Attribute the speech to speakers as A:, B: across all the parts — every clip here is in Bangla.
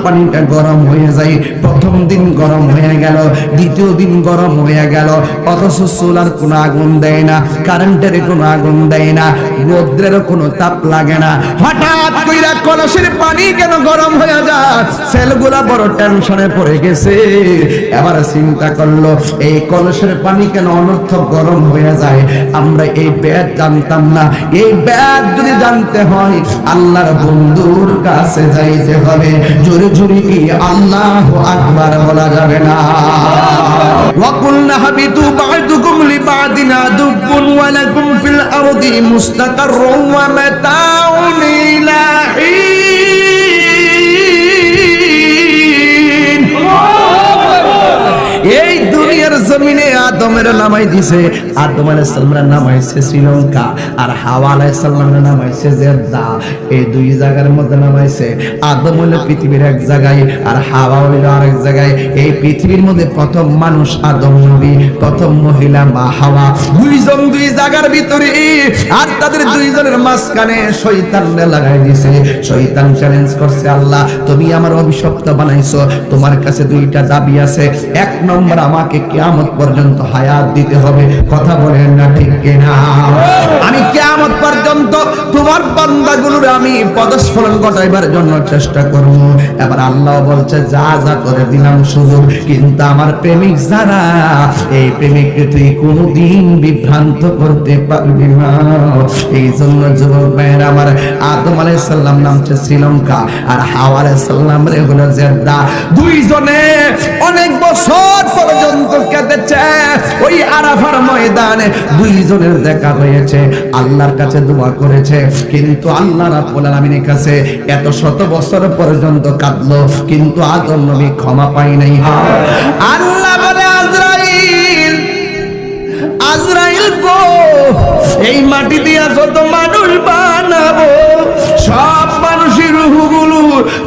A: পানিটা গরম হয়ে যায়। প্রথম দিন গরম হয়ে গেল, দ্বিতীয় দিন গরম হয়ে গেল, অথচ সোলার কোনো আগুন দেয় না, কারেন্টের কোনো আগুন দেয় না, রৌদ্রের কোনো তাপ লাগে না। হঠাৎ কইরা কলসের পানি কেন গরম হয়ে যায়? ছেলেগুলা বড় টেনশনে পড়ে গেছে। এবার চিন্তা করলো এই কলসের পানি কেন অনর্থক গরম হয়ে যায়। আমরা এই ব্যাদ জানতাম না। এই ব্যাদ যদি জানতে হয় আল্লাহর বন্ধুর কাছে যাইতে হবে। জোরে জোরে কি আল্লাহু আকবার বলা যাবে না? ওয়াকুলনা হাবিতু বা'দুকুম লিবা'দিন আদুবুন ওয়া লাকুম ফিল আরদি মুস্তাকাররুন ওয়া মাতাউন ইলা হিন। এই দুনিয়ার জমিনে আদমের নামাই দিছে, আদম আলাইহিস সালামের নামাইছে শ্রীলঙ্কা, আর হাওয়া আলাইহিস সালামের নামাইছে জেদ্দা। এই দুই জায়গার মধ্যে নামাইছে। আদম হলো পৃথিবীর এক জায়গায়, আর হাওয়া হইলো আরেক জায়গায়। এই পৃথিবীর মধ্যে প্রথম মানুষ আদম নবী, প্রথম মহিলা মা হাওয়া। দুইজন দুই জায়গার ভিতরে, আর তাদের দুইজনের মাঝখানে শয়তানরে লাগাই দিয়েছে। শয়তান চ্যালেঞ্জ করছে, আল্লাহ তুমি আমার অভিশপ্ত বানাইছো, তোমার কাছে দুইটা দাবি আছে। এক নম্বর, আমাকে কিয়ামত পর্যন্ত হায়াত দিতে হবে। কথা বলেন না ঠিক কিনা? আমি কিয়ামত পর্যন্ত তোমার বান্দাগুলোর আমি পদস্খলন ঘটাইবার জন্য চেষ্টা করব। এবার আল্লাহ বলছে, যা যা করে দিলাম সুযোগ, কিন্তু আমার প্রেমিক যারা, এই প্রেমিককে তুই কোনদিন বিভ্রান্ত করতে পারবি না। এই জন্য যুবক ভাইয়ের আমার, আদম আলাইহিস সালাম নামছে শ্রীলঙ্কা, আর হাওয়া আলাইহিস সালাম রে হলো জেদ্দা। দুইজনে অনেক বছর পর্যন্ত কেঁদেছে ওই আরাফার ময়দানে। দুইজনের দেখা হয়েছে, আল্লাহর কাছে দোয়া করেছে, কিন্তু আল্লাহ রাব্বুল আলামিনের কাছে এত শত বছর পর্যন্ত কাঁদলো, কিন্তু আদম নবী ক্ষমা পায় নাই। আল্লাহ বলে, আজরাইল, আজরাইল গো, এই মাটি দিয়া যত মানুষ বানাবো, সব মানুষের রূহগুলো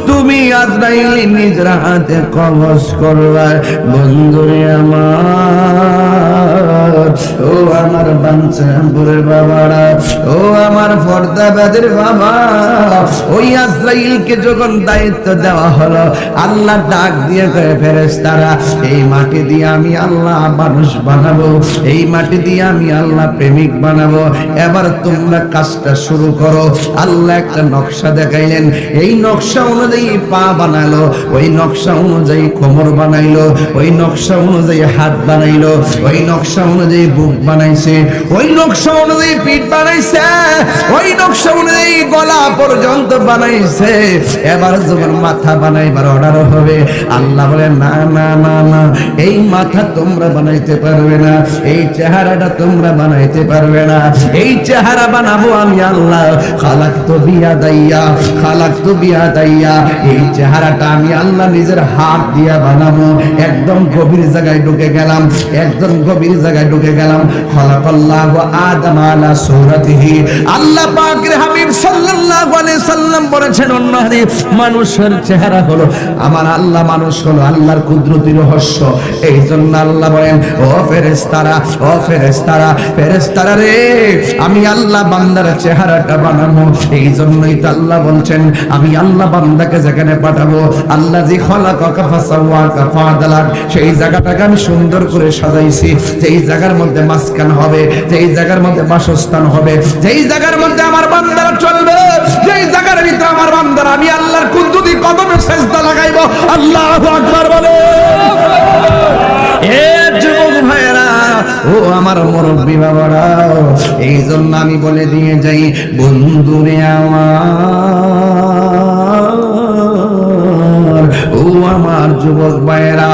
A: তুমি আজরাইল নিজের হাতে কবজ করবা। বন্ধুরে আমার, ও আমার বাঞ্ছাপুরের বাবারা, ও আমার ফরদাবাদের বাবা, ওই আজরাইলকে যখন দায়িত্ব দেওয়া হলো, আল্লাহ ডাক দিয়ে কয়ে, ফেরেশতারা, এই মাটি দিয়ে আমি আল্লাহ মানুষ বানাবো, এই মাটি দিয়ে আমি আল্লাহ প্রেমিক বানাবো। এবার তোমরা কাজটা শুরু করো। আল্লাহ একটা নকশা দেখাইলেন, এই নকশা অনুযায়ী পা বানালো, ওই নকশা অনুযায়ী কোমর বানাইলো, ওই নকশা অনুযায়ী হাত বানাইলো, ওই নকশা অনুযায়ী বুক বানাইছে, ওই নকশা অনুযায়ী পিঠ বানাইছে, ওই নকশা অনুযায়ী গলা পর্যন্ত বানাইছে। এবার যখন মাথা বানাইবার অর্ডার হবে, আল্লাহ বলে, না না না না, এই মাথা তোমরা বানাইতে পারবে না, এই চেহারাটা তোমরা বানাইতে পারবে না, এই চেহারা বানাবো আমি আল্লাহ। খালাকতু বিয়াদাইয়া, খালাকতু বিয়াদাইয়া, এই চেহারাটা আমি আল্লাহ নিজের হাত দিয়া বানাবো। একদম গভীর জায়গায় ঢুকে গেলাম, একদম গভীর জায়গায় ঢুকে গেলাম। খালাকাল্লাহু আদম আলা সূরাতিহি, আল্লাহ পাকের হাবিব সাল্লাল্লাহু আলাইহি সাল্লাম বলেছেন অন্য হাদিস, মানুষের চেহারা হলো আমার আল্লাহ, মানুষ হলো আল্লাহর কুদরতি রহস্য। এই জন্য আল্লাহ বলেন, ও ফেরেশতারা, ও ফেরেশতারা, ফেরেশতারা রে, আমি আল্লাহ বান্দার চেহারাটা বানাবো। এই জন্যই তো আল্লাহ বলছেন, আমি আল্লাহ বান্দাকে যেখানে পাঠাবো, আল্লাহ জি খালাকাকা ফাসাওয়াকা ফাদালাক, সেই জায়গাটাকে আমি সুন্দর করে সাজাইছি। যেই জায়গার মধ্যে মাসকান হবে, যেই জায়গার মধ্যে বাসস্থান হবে, যেই জায়গার মধ্যে আমার বান্দারা চলবে, যেই জায়গার ভিতরে আমার বান্দারা আমি আল্লাহর কুদরতি কদমে সিজদা লাগাইবো। আল্লাহু আকবার বলে। এ যুবক ভাইরা, ও আমার মুরব্বি বাবারা, এই জন্য আমি বলে দিয়ে যাই, বন্ধুরে আমার, ও আমার যুবক ভাইরা,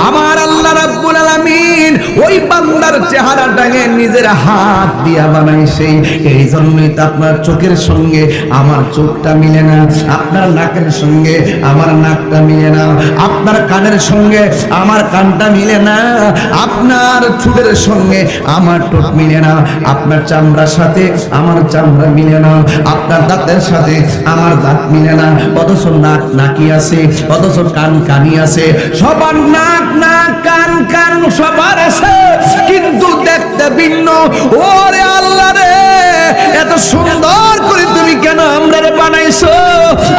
A: আমার আল্লাহ রাব্বুল আলামিন ওই বান্দার চেহারাটাকে নিজের হাত দিয়া বানাইছে। এই জন্যই তো আপনার চোখের সঙ্গে আমার চোখটা মিলে না, আপনার নাকের সঙ্গে আমার নাকটা মিলে না, আপনার কানের সঙ্গে আমার কানটা মিলে না, আপনার ঠোঁটের সঙ্গে আমার ঠোঁট মিলে না, আপনার চামড়ার সাথে আমার চামড়া মিলে না, আপনার দাঁতের সাথে আমার দাঁত মিলে না। অথচ নাক নাকি আছে, অথচ কান কানি আছে। সবার নাক নাক, কান কান সবার আছে, কিন্তু দেখতে ভিন্ন। ওরে আল্লাহ রে, এত সুন্দর করে তুমি কেন আমরারে বানাইছো?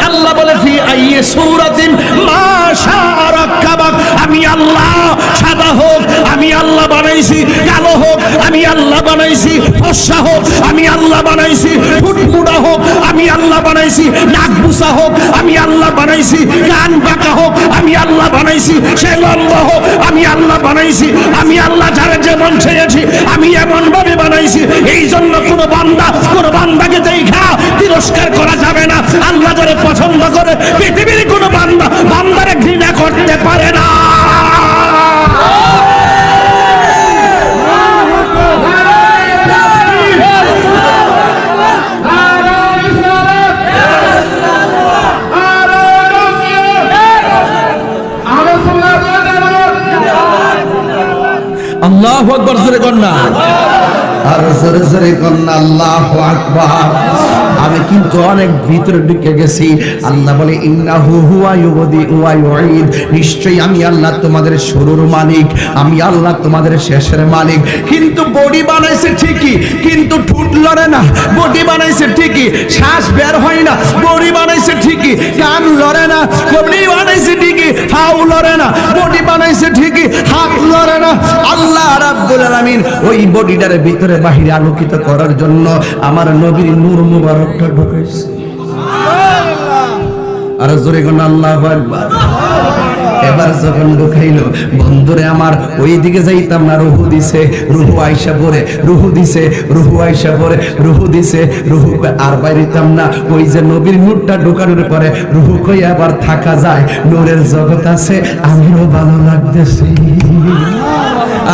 A: আল্লাহ বলে, ফি
B: আইয়ি সূরাতিন মা শাআ রাক্কাবাক। আমি আল্লাহ সাদা হোক আমি আল্লাহ বানাইছি, কালো হোক আমি আল্লাহ বানাইছি, ফর্সা হোক আমি আল্লাহ বানাইছি, ফুটফুটা হোক আমি আল্লাহ বানাইছি, নাক বুসা হোক আমি আল্লাহ বানাইছি, কান বাঁকা হোক আমি আল্লাহ বানাইছি, সে লম্বা হোক আমি আল্লাহ বানাইছি। আমি আল্লাহ যারা যেমন চেয়েছি আমি এমন ভাবে বানাইছি। এই জন্য কোন বান্দাকে দেখা তিরস্কার করা যাবে না। আল্লাহ যারা পছন্দ করে পৃথিবীর কোন বান্দারে ঘৃণা করতে পারে না। আল্লাহু আকবার, জোরে কর না,
A: আর জোরে জোরে কর না আল্লাহু আকবার। আমি কিন্তু অনেক ভিতরে ঢুকে গেছি। আল্লাহ বলে ইন্নাহু হুয়া ইউবদি ওয়া ইউঈদ, নিশ্চয়ই আমি আল্লাহ তোমাদের শুরুর মালিক, আমি আল্লাহ তোমাদের শেষের মালিক। কিন্তু বডি বানাইছে ঠিকই, কিন্তু ঠুট লড়ে না। বডি বানাইছে ঠিকই, শ্বাস বের হয় না। বডি বানাইছে ঠিকই, কান লড়ে না। বডি বানাইছে ঠিকই, হাউ লড়ে না। বডি বানাইছে ঠিকই, হাত লড়ে না। আল্লাহ রাব্বুল আলামিন ওই বডিটার ভিতরে বাহিরে আলোকিত করার জন্য আমার নবীর নূর মুবারকটা ঢুকাইছে। আর জোরে কোন আল্লাহু আকবার। এবার যখন ঢুকাইলো, বন্ধুরে আমার ওই দিকে যাইতাম না। রুহু দিছে, রুহু আইসা পড়ে, রুহু দিছে, রুহু আইসা পড়ে, রুহু দিছে, রুহু আর বাইরিতাম না। ওই যে নবীর নূরটা ঢুকানোর পরে রুহু কই আবার থাকা যায়। নূরের জগৎ আছে, আমিও ভালো লাগতেছে।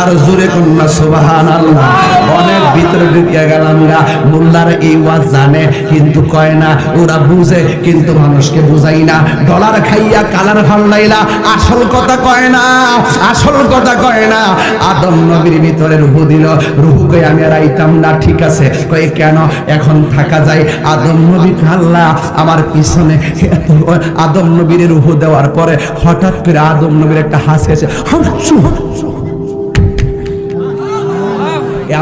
A: আর জোরে কন্যা সুবহানাল্লাহ। অনেক ভিতরে ঢুকিয়া গেলাম গা। মোল্লারা এই ওয়াজ জানে কিন্তু কয় না, ওরা বুঝে কিন্তু মানুষকে বুঝাই না। ডলার খাইয়া কালার ফাল্লাইলা, আসল কথা কয় না, আসল কথা কয় না। আদম নবীর ভিতরে রুহু দিল, রুহু কই আমি আর আইতাম না। ঠিক আছে, কই কেন এখন থাকা যায়। আদম নবী আল্লাহ আমার পিছনে আদম নবীর রুহু দেওয়ার পরে হঠাৎ করে আদম নবীর একটা হাসি আছে।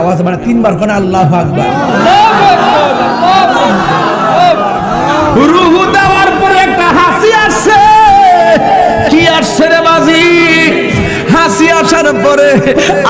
A: আওয়াজ মানে তিনবার কোন আল্লাহু আকবার। রুহু দেওয়ার পরে একটা হাসি আসছে। কি আসছে রে বাজি? হাসি আসার পরে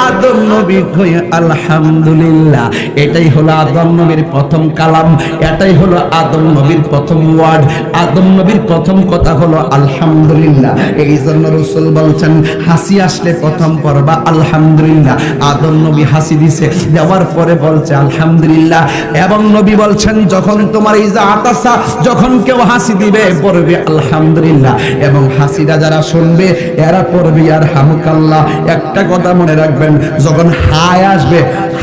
A: আদম নবী কই আলহামদুলিল্লাহ। এটাই হলো আদম নবীর প্রথম কালাম, এটাই হলো আদম নবীর প্রথম ওয়ার্ড। আদম নবীর প্রথম কথা হলো আলহামদুলিল্লাহ। এই জন্য রাসূল বলছেন হাসি আসলে প্রথম পড়বা আলহামদুলিল্লাহ। আদম নবী হাসি দিছে, দেওয়ার পরে বলছে আলহামদুলিল্লাহ। এবং নবী বলছেন যখন তোমার ইজা আতাসা, যখন কেউ হাসি দিবে পড়বে আলহামদুলিল্লাহ। এবং হাসিটা যারা শুনবে এরা পড়বে আর হামুকাল্লাহ। একটা কথা মনে রাখবেন, যখন হায় আসবে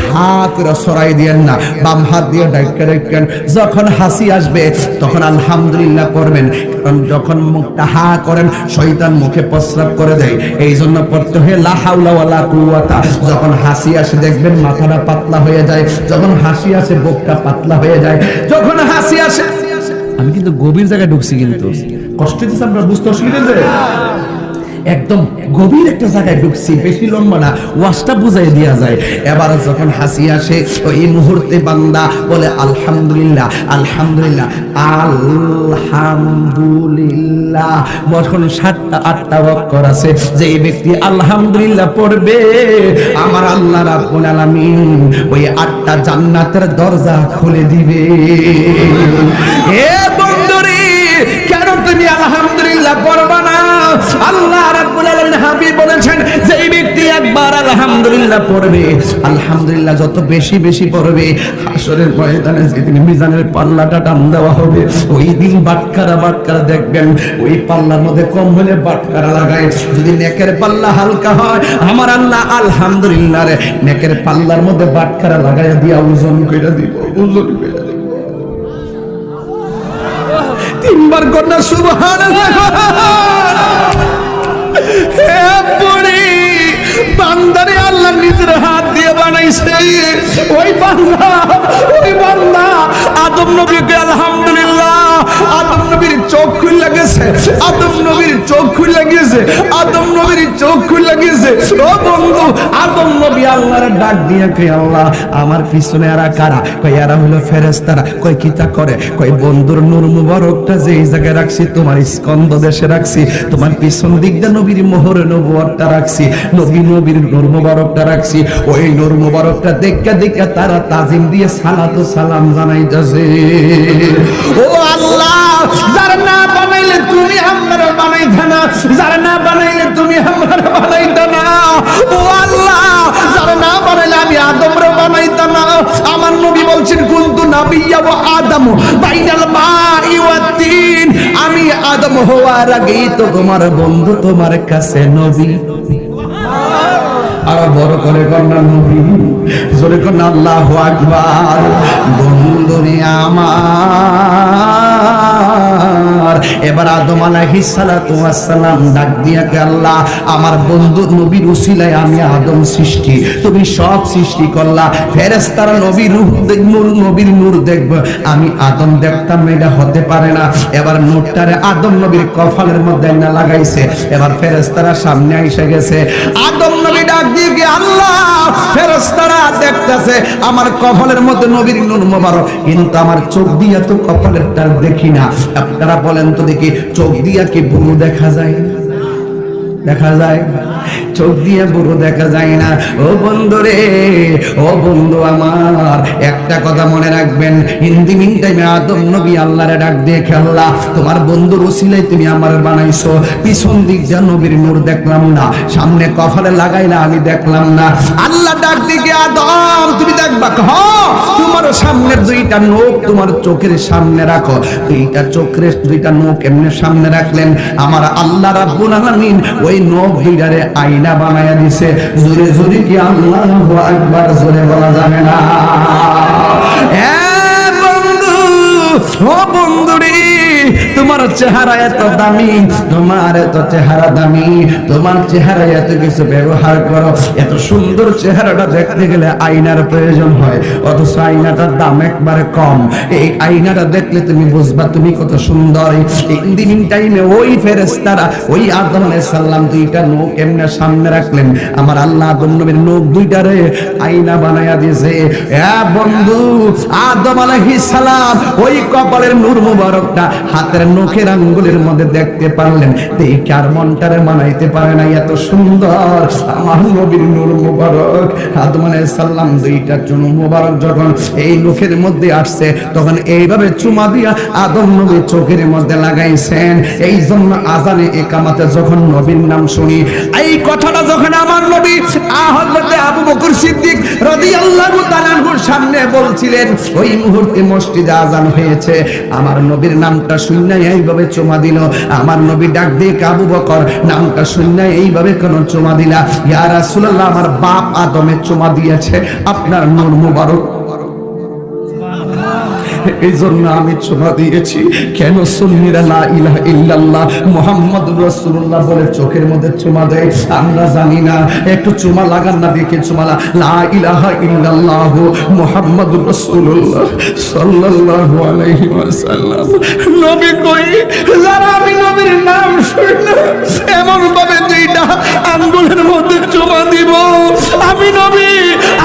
A: হা করে সরাই দিয়েন না, বাম হাত দিয়ে ডাইকা রাখবেন। যখন হাসি আসবে তখন আলহামদুলিল্লাহ পড়বেন, কারণ যখন মুখটা হা করেন শয়তান মুখে প্রস্রাব করে দেয়। এই জন্য পড়তে হয় লা হাওলা ওয়ালা কুওয়াতা। যখন হাসি আসে দেখবেন মাথাটা পাতলা হয়ে যায়, যখন হাসি আসে বুকটা পাতলা হয়ে যায়। যখন হাসি আসে, আমি কিন্তু গভীর জায়গায় ঢুকছি, কিন্তু কষ্ট দিচ্ছে, আমরা বুঝতে অসুবিধা হয়েছে। একদম গভীর একটা জায়গায় ঢুকছি, বেশি লম্বা না, ওয়াজটা বুঝাই দেওয়া যায়। এবার যখন হাসি আসে ওই মুহূর্তে বান্দা বলে আলহামদুলিল্লাহ, আলহামদুলিল্লাহ, আলহামদুলিল্লাহ। যখন 7টা 8টা ওয়াক্ত আছে, যে ব্যক্তি আলহামদুলিল্লাহ পড়বে আমার আল্লাহ রাব্বুল আলামিন ওই 8টা জান্নাতের দরজা খুলে দিবে। এ বন্ধুরে, কেন তুমি আলহামদুলিল্লাহ পড়বা না? আল্লাহ রাব্বুল আলামিন হাবিব বলেছেন যে এই ব্যক্তি একবার আলহামদুলিল্লাহ পড়বে, আলহামদুলিল্লাহ যত বেশি বেশি পড়বে, হাসরের ময়দানে যেদিন মিজানের পাল্লাটা টান দেওয়া হবে ওই দিন বাটখারা বাটখারা দেখবেন। ওই পাল্লার মধ্যে কম হলে বাটখারা লাগায়, যদি নেকের পাল্লা হালকা হয় আমার আল্লাহ আলহামদুলিল্লাহ রে নেকের পাল্লার মধ্যে বাটখারা লাগাইয়া দিয়া ওজন কইরা দিব, ওজন কইরা দিব। তিনবার কন্যা সুবহানাল্লাহ। হে বুড়ি বান্দারে আল্লাহ নিজের হাত দিয়ে বানাইছে। ওই বান্দা আদম নবীকে আলহামদুলিল্লাহ, আদম নবীর চোখ খুলে গেছে। গেছে, আদম নবীর চোখ খুলে গেছে, আদম নবীর চোখ খুলে গেছে। ও বন্ধু, আদম নবী আল্লাহর ডাক দিয়ে কই, আল্লাহ আমার পিছনে এরা কারা? কই এরা হলো ফেরেশতারা। কই কি তা করে? কই বন্ধুর নূর মুবারকটা যেই জায়গায় রাখছি তোমার স্কন্দ দেশে রাখছি, তোমার পিছন দিক দিয়ে নবীর মোহর নবুয়তটা রাখছি, নবীর নূর মুবারকটা রাখছি। ওই নূর মুবারকটা দেখে দেখে তারা তাজিম দিয়ে সালাতু সালাম জানাইতেছে। ও আল্লাহ, যার না বানাইলে তুমি আমরা বানাইতে না, যার না বানাইলে তুমি আমরা বানাইতে না। ও আল্লাহ, যার না বানাইলে আমি আদমরে বানাইতে না। আমার নবী বলছেন কুনতু নাবিয়্যা ওয়া আদম বাইনাল মাই ওয়াত তিন, আমি আদম হওয়ার আগেই তো তোমার বন্ধু তোমার কাছে নবী। আর বড় করে কন্যা নবী, জোরে কন্যা আল্লাহু আকবার। বন্ধুরে আমার, এবার আদম আলাইহিস সালাতু ওয়াস সালাম ডাক দিয়া কে, আল্লাহ আমার বন্ধু নবীর উসিলায় আমি আদম সৃষ্টি, তুমি সব সৃষ্টি করলা। ফেরেশতারা নবীর রূপ দেখবো, নবীর নূর দেখবো, আমি আদম দেখতাম না, এটা হতে পারে না। এবার নূরটারে আদম নবীর কপালের মধ্যে না লাগাইছে। এবার ফেরেশতারা সামনে এসে গেছে। আদম নবী ডাক দিয়ে কি, আল্লাহ ফেরেশতারা দেখতেছে আমার কপালের মধ্যে নবীর নূর মোবারক, কিন্তু আমার চোখ দিয়া তো কপালেরটা দেখি না। আপনারা বলেন তো দেখি, চোখ দিয়া কি বুড়ো দেখা যায়? দেখা যায়? চোখ দিয়ে বুড়ো দেখা যায় না। ও বন্ধু রে, ও বন্ধু আমার, একটা কথা মনে রাখবেন, হিন্দি মিন টাইমে আদম নবী আল্লাহরে ডাক দিয়ে, আল্লাহ তোমার বন্ধুর উসিলায় তুমি আমার বানাইছো, পিছন দিক যা নবীর নূর দেখলাম না, সামনে কপালে লাগাইলা আমি দেখলাম না। আল্লাহ ডাক দিয়ে, আদম তুমি দেখবা, তোমার সামনের দুইটা নখ তোমার চোখের সামনে রাখো। দুইটা চোখের দুইটা নখ এমনি সামনে রাখলেন। আমার আল্লাহ রাব্বুল আলামিন ওই নখ দুইটারে আয়না বানায়া দিছে। জোরে জোরে কি আল্লাহু আকবার জোরে বলা যাবে না? ও বন্ধুরে, তোমার চেহারা এত দামি, তোমার এত চেহারা দামি, তোমার চেহারা এত কিছু ব্যবহার করো, এত সুন্দর চেহারাটা দেখতে গেলে আয়নার প্রয়োজন হয়, অথচ আয়নাটার দাম একবারে কম। এই আয়নাটা দেখলে তুমি বুঝবা তুমি কত সুন্দর। ইন টাইমে ওই ফেরেশতারা ওই আদম আলাইহিস সালাম দুইটা নখ এমনি সামনে রাখলেন। আমার আল্লাহ আদম নবীর নখ দুইটারে আয়না বানায়া দিয়েছে। বন্ধু, আদম আলাইহিস সালাম ওই কপালের নূর মুবারকটা হাতের নখের আঙ্গুলের মধ্যে দেখতে পারলেন, দেখে আর মনটারে মানাইতে পারে না, এত সুন্দর আমার নবীর নূর মুবারক। আদম আলাইহিস সালাম দুইটা চুমু মুবারক যখন এই নখের মধ্যে আসছে, তখন এইভাবে চুমা দিয়া আদম নবী চোখের মধ্যে লাগাইছেন। এই জন্য আজানে ইকামাতে যখন নবীর নাম শুনি, এই কথাটা যখন আমার নবী হযরত আবু বকর সিদ্দিক রাদিয়াল্লাহু তাআলা আনহুর সামনে বলছিলেন, ওই মুহূর্তে মসজিদে আজান হয়েছে, আমার নবীর নামটা শুনে এইভাবে চুমা দিল। আমার নবী ডাক দিয়ে আবু বকর, নামটা শুনে এইভাবে কোন চুমা দিলা? ইয়া রাসূলুল্লাহ, আমার বাপ আদমে চুমা দিয়েছে আপনার নূর মুবারক, এই জন্য আমি চুমা দিয়েছি। কেন সুন্নিরা লা ইলাহা ইল্লাল্লাহ মুহাম্মাদুর রাসূলুল্লাহ বলে চোখের মধ্যে চুমা দেয়? আমরা জানি না। একটু চুমা লাগান না, দেখে চুমা লা ইলাহা ইল্লাল্লাহ মুহাম্মাদুর রাসূলুল্লাহ সাল্লাল্লাহু আলাইহি ওয়াসাল্লাম। নবী কই, যারা আমি নবীর নাম শুনলে এমন ভাবে দুইটা আঙ্গুলের মধ্যে চুমা দিব, আমি নবী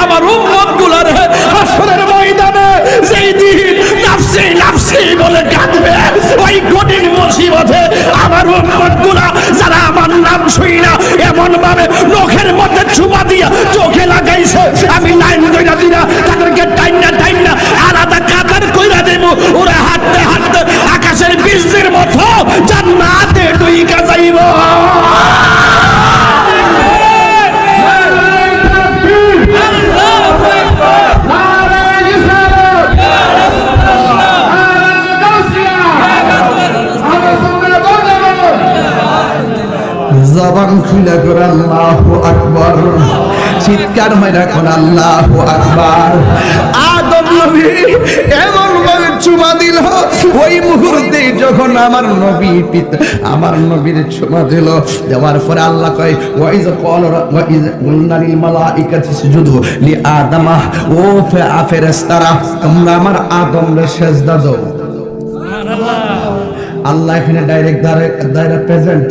A: আমার উম্মত গুলারে হাসরের ময়দানে যেই দিন নাফসি নাফসি বলে কাঁদবে, ওই কঠিন মুসিবতে আমার উম্মতগুলা যারা আমার নাম শুই না এমন ভাবে নখের মধ্যে চুমা দিয়া চোখে লাগাইছে, আমি লাইন কইরা দিনা তাদেরকে টাইনা টাইনা আলাদা কাতার কইরা দেব। ওরা হাঁটতে হাঁটতে আকাশের বীজের মতো জান্নাতে ঢুইকা যাইব। জবান খুলে করে আল্লাহু আকবার, চিৎকার মাইরা করে আল্লাহু আকবার। আদম নবী এমন ভাবে চুমা দিল, ওই মুহূর্তে যখন আমার নবী আমার নবীর চুমা দিল, দেওয়ার পরে আল্লাহ কয়, ওয়াইজ ক্বাল ওয়াইজ কুলনা লিল মালাইকাতি ইসজুদু লি আদম, ও ফেরেশতারা তোমরা আমার আদমরে সিজদা দাও। সুবহানাল্লাহ। আল্লাহ এখানে ডাইরেক্ট প্রেজেন্ট।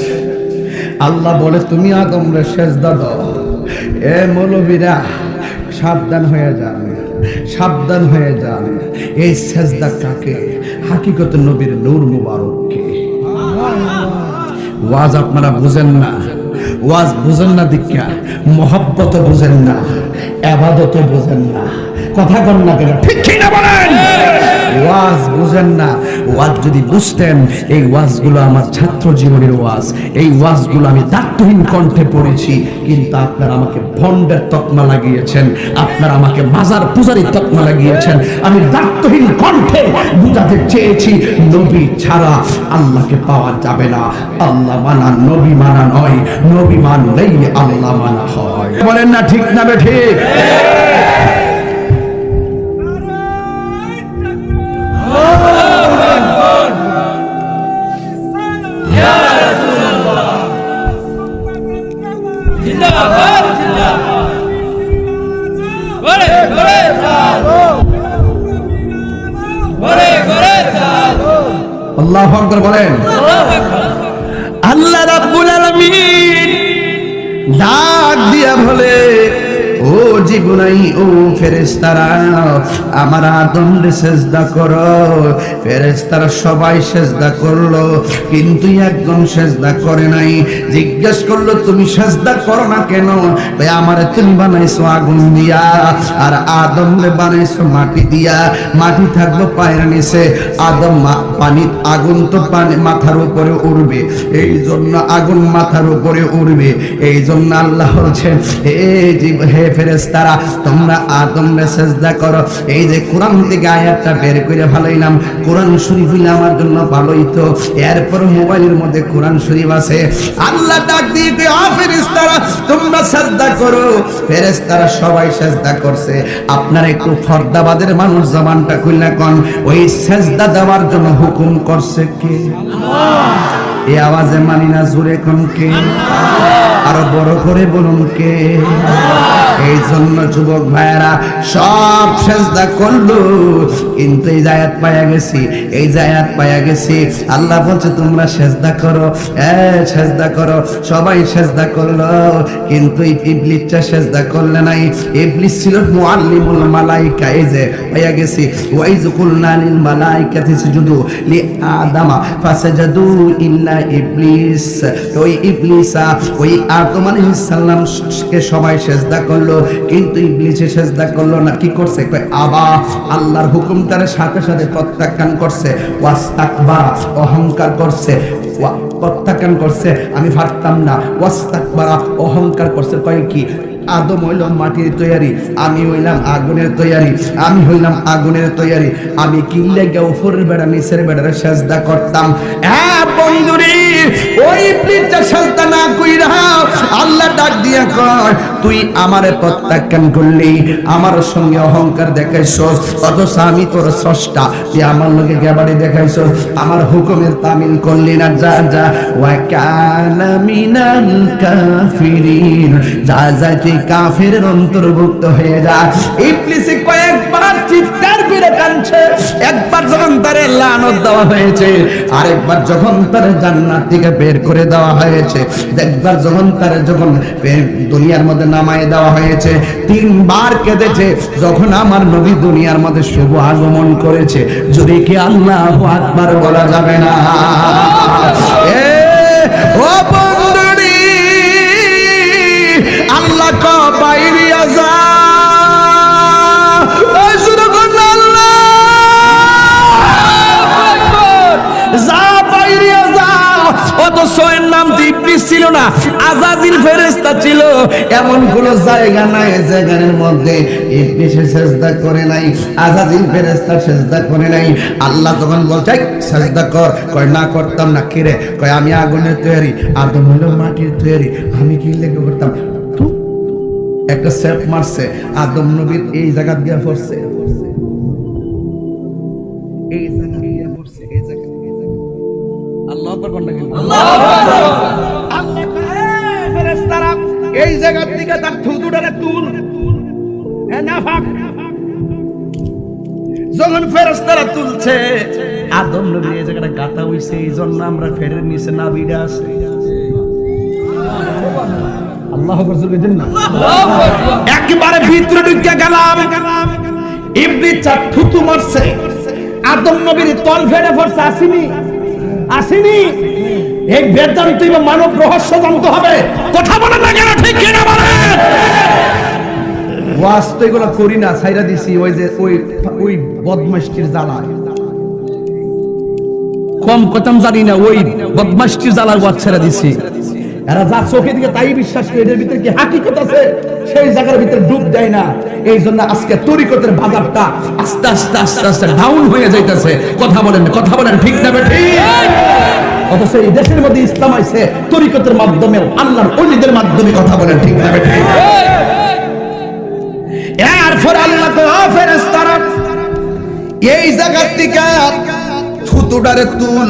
A: আল্লাহ বলে তুমি আদমরে সেজদা দাও। এ মৌলবীরা সাবধান হয়ে যান, সাবধান হয়ে যান। এই সেজদা কাকে? হাকিকত নবীর নূর মুবারককে। ওয়াজ আপনারা বুঝেন না, ওয়াজ বুঝেন না, দীক্ষা মহব্বত বুঝেন না, ইবাদত বুঝেন না। কথা কন না কেন? ঠিক কি না বলেন? ওয়াজ বুঝেন না। ওয়াজ যদি বুঝতেন, এই ওয়াজগুলো আমার ছাত্র জীবনের ওয়াজ। এই ওয়াজগুলো আমি দায়িত্বহীন কণ্ঠে পড়েছি, কিন্তু আপনারা আমাকে ভণ্ডের তকমা লাগিয়েছেন, আপনারা আমাকে মাজার পূজারীর তকমা লাগিয়েছেন। আমি দায়িত্বহীন কণ্ঠে বুঝাতে চেয়েছি নবী ছাড়া আল্লাহকে পাওয়া যাবে না। আল্লাহ মানা নবী মানা নয়, নবী মানলেই আল্লাহ মানা হয়। বলেন না ঠিক না ঠিক? আল্লাহু আকবার বলেন। আল্লাহ রাব্বুল আলামিন ডাক দিয়া বলে, ও জীবনাই, ও ফেরেশতারা, আমার আদমরে সেজদা করো। ফেরেশতারা সবাই সেজদা করলো, কিন্তু একজন সেজদা করে নাই। জিজ্ঞেস করলো তুমি সেজদা করো না কেন? ভাই আমারে তুমি বানাইছো আগুন দিয়া, আর আদমরে বানাইছো মাটি দিয়া। মাটি থাকলো পায়ের নিচে, আদম পানি, আগুন তো পানি মাথার উপরে উড়বে, এই জন্য আগুন মাথার উপরে উড়বে। এই জন্য আল্লাহ বলছেন, হে ফেরেশতারা, তোমরা আদমরে সেজদা করো। এই যে কোরআন থেকে আয়াতটা বের করে ভালোইলাম, কোরআন শরীফ হইলে আমার জন্য ভালোই তো। এরপর মোবাইলের মধ্যে কোরআন শরীফ আছে। আল্লাহ ডাক দিয়ে কয়, ও ফেরেশতারা, তোমরা সেজদা করো। ফেরেশতারা সবাই সেজদা করছে। আপনারা একটু ফরদাবাদের মানুষ জবানটা খুলনা কোন, ওই সেজদা দেওয়ার জন্য হুকুম করছে কে? আল্লাহ। এই আওয়াজে মানি না, জোরে কোন কে? আরো বড় করে বলুন কে? এই জন্য যুবক ভাইয়েরা সব সেজদা করলো, কিন্তু এই জায়াত পাইয়া গেছি, এই জায়াত পাইয়া গেছি। আল্লাহ বলছে তোমরা সেজদা করো, সেজদা করো। সবাই সেজদা করলো, কিন্তু ইবলিসটা সেজদা করলে নাই। ইবলিস ছিল মুআল্লিমুল মালাইকা। এই যে পাইয়া গেছি, ওয়াইজ কুলনা লিল মালাইকাতি সুজুদু লি আদামা ফাসাজাদু ইল্লা ইবলিস। ওই ইবলিসা, ওই আদম আলাইহিস সালাম কে সবাই সেজদা করলো, কিন্তু ইবলিসে সেজদা করলো না। কি করছে? আবা, আল্লাহর হুকুমটার সাথে সাথে প্রত্যাখ্যান করছে। ওয়াস্তাকবারা, অহংকার করছে। প্রত্যাখ্যান করছে, আমি পারতাম না। ওয়াস্তাকবারা, অহংকার করছে। কয় কি? আদম হইল মাটির তৈয়ারি, আমি হইলাম আগুনের তৈয়ারি, আমি হইলাম আগুনের তৈয়ারি। আমি কি লেগে উপরের বেড়া নিচের বেড়ারে সেজদা করতাম? হ্যাঁ বন্ধুরে, ওই ইবলিসটা সেজদা না কইরা আল্লাহ ডাক দিয়া কয়, তুই আমারে প্রত্যাখ্যান করলি, আমার সঙ্গে অহংকার দেখাইছস, অথচ আমি তোর স্রষ্টা, তুই আমার লগে গেবাড়ি দেখাইছস, আমার হুকুমের তামিল করলি না। যা যা, ওয়া কানা মিনাল কাফিরিন, যা যা তুই কাফেরের অন্তর্ভুক্ত হয়ে যা। ইবলিস কয়েকবার চিৎকার করে কাঁদছে। একবার যখন তারে লানত দেওয়া হয়েছে, আরেকবার যখন তারে জান্নাত থেকে বের করে দেওয়া হয়েছে, একবার যখন তারে দুনিয়ার মধ্যে নামায় দেওয়া হয়েছে, 3 বার কেঁদেছে যখন আমার নবী দুনিয়ার মধ্যে শুভ আগমন করেছে। যদি কি আল্লাহু আকবার বলা যাবে না? ও বন্ধুরি, আল্লাহ কা বাইরিয়া যা, ওই শুরু করুন আল্লাহ যা, বাইরিয়া যা। অথচ এর নাম ইবলিস ছিল না, আযাজিল ফেরেশতা ছিল। এমন কোন জায়গা নাই যেখানের মধ্যে ইবলিস সেজদা করে নাই, আযাজিল ফেরেশতা সেজদা করে নাই। আল্লাহ যখন বলছে সেজদা কর, কয় না করতাম না। কিরে? কয় আমি আগুনের তৈরি, আদম হলো মাটির তৈরি, আমি কি লেগে করতাম? একটা সেফ মারছে, আদম নবীর এই জায়গা দিয়ে পড়ছে, এই জায়গা দিয়ে পড়ছে, এই জায়গা। আল্লাহু আকবার কোনটা কি? আল্লাহু আকবার। আল্লাহ কয় ফেরেশতারা এই জায়গা থেকে তার থুতুটারে তুল, না ফাক। যখন ফেরেশতারা তুলছে, আদম নবীর এই জায়গাটা গাতা হইছে, এই জন্য আমরা ফেরের নিচে নাবিটা আছে। আল্লাহ না একেবারে ভিতরে ঢুকে গেলাম, ইবলিস থুতু মারছে, আদম নবীর তল ফেড়ে পড়ছে। আসেনি এই বেদান্ত এবং মানব রহস্য জানতে হবে। কথা বলে না কেন, ঠিক কিনা বলেন? ওয়াজ তো এগুলো করি না, ছাইরা দিছি ওই যে ওই বদমাশটির জ্বালায়। কম কথাম জানি না, ওই বদমাশটির জ্বালার ওয়াজ ছেড়ে দিছি। এরা যা চোখে দিকে তাই বিশ্বাস করে, এদের ভিতরে কি হাকিকত আছে সেই জায়গার ভিতরে ডুব দেয় না। এই জন্য আজকে তরিকতের বাজারটা আস্তে আস্তে আস্তে আস্তে ডাউন হয়ে যাইতেছে। কথা বলেন ঠিক না বেঠিক? অথচ এই দেশের মধ্যে ইসলাম আইছে তরিকতের মাধ্যমে, আল্লাহর ওলিদের মাধ্যমে। কথা বলেন ঠিক না বেঠিক? এরপর আল্লাহ তো ফেরেশতারা এই জায়গা থেকে থুতুডারে তুল,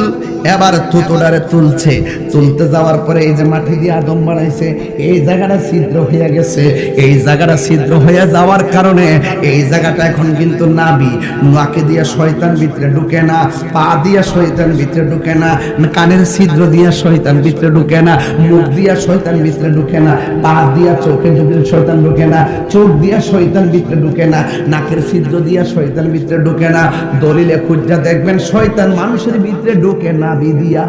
A: এবার থুতুডারে তুলছে। তুলতে যাওয়ার পরে এই যে মাটি দিয়ে আদম বানাইছে, এই জায়গাটা ছিদ্র হয়ে গেছে। এই জায়গাটা ছিদ্র হয়ে যাওয়ার কারণে এই জায়গাটা এখন কিন্তু নাবি। নাকে দিয়ে শয়তান ভিতরে ঢুকে না, পা দিয়ে শয়তান ভিতরে ঢুকে না, কানের ছিদ্র দিয়ে শয়তান ভিতরে ঢুকে না, মুখ দিয়ে শয়তান ভিতরে ঢুকে না, পা দিয়ে চোখে শয়তান ঢুকে না, চোখ দিয়ে শয়তান ভিতরে ঢুকে না, নাকের ছিদ্র দিয়ে শয়তান ভিতরে ঢুকে না। দলিলে খুঁজা দেখবেন শয়তান মানুষের ভিতরে ঢুকে নাবি দিয়া।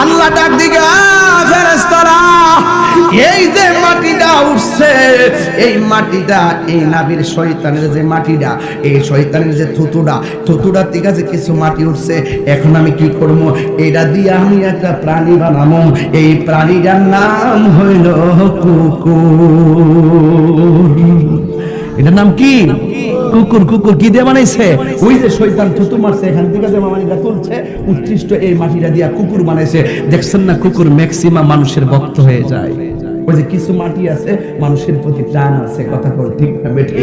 A: আল্লাহ ডাক দিকে, ফেরেশতারা এই যে মাটিটা উঠছে, এই মাটিটা, এই নাবির শয়তানের যে মাটিটা, এই শয়তানের যে থুতুটা থেকে যে কিছু মাটি উঠছে, এখন আমি কি করব? এটা দিয়ে আমি একটা প্রাণী বানাবো। এই প্রাণীটার নাম হইল কুকুর। এটার নাম কি? কুকুর। কুকুর কি দিয়ে বানাইছে? ওই যে শয়তান থুতু মারছে, এখান থেকে যে মাটিটা তুলছে, উৎকৃষ্ট এই মাটিটা দিয়া কুকুর বানাইছে। দেখছেন না, কুকুর ম্যাক্সিমাম মানুষের ভক্ত হয়ে যায়। ওই যে কিছু মাটি আছে মানুষের প্রতি টান আছে। কথা বল ঠিক না বেঠিক?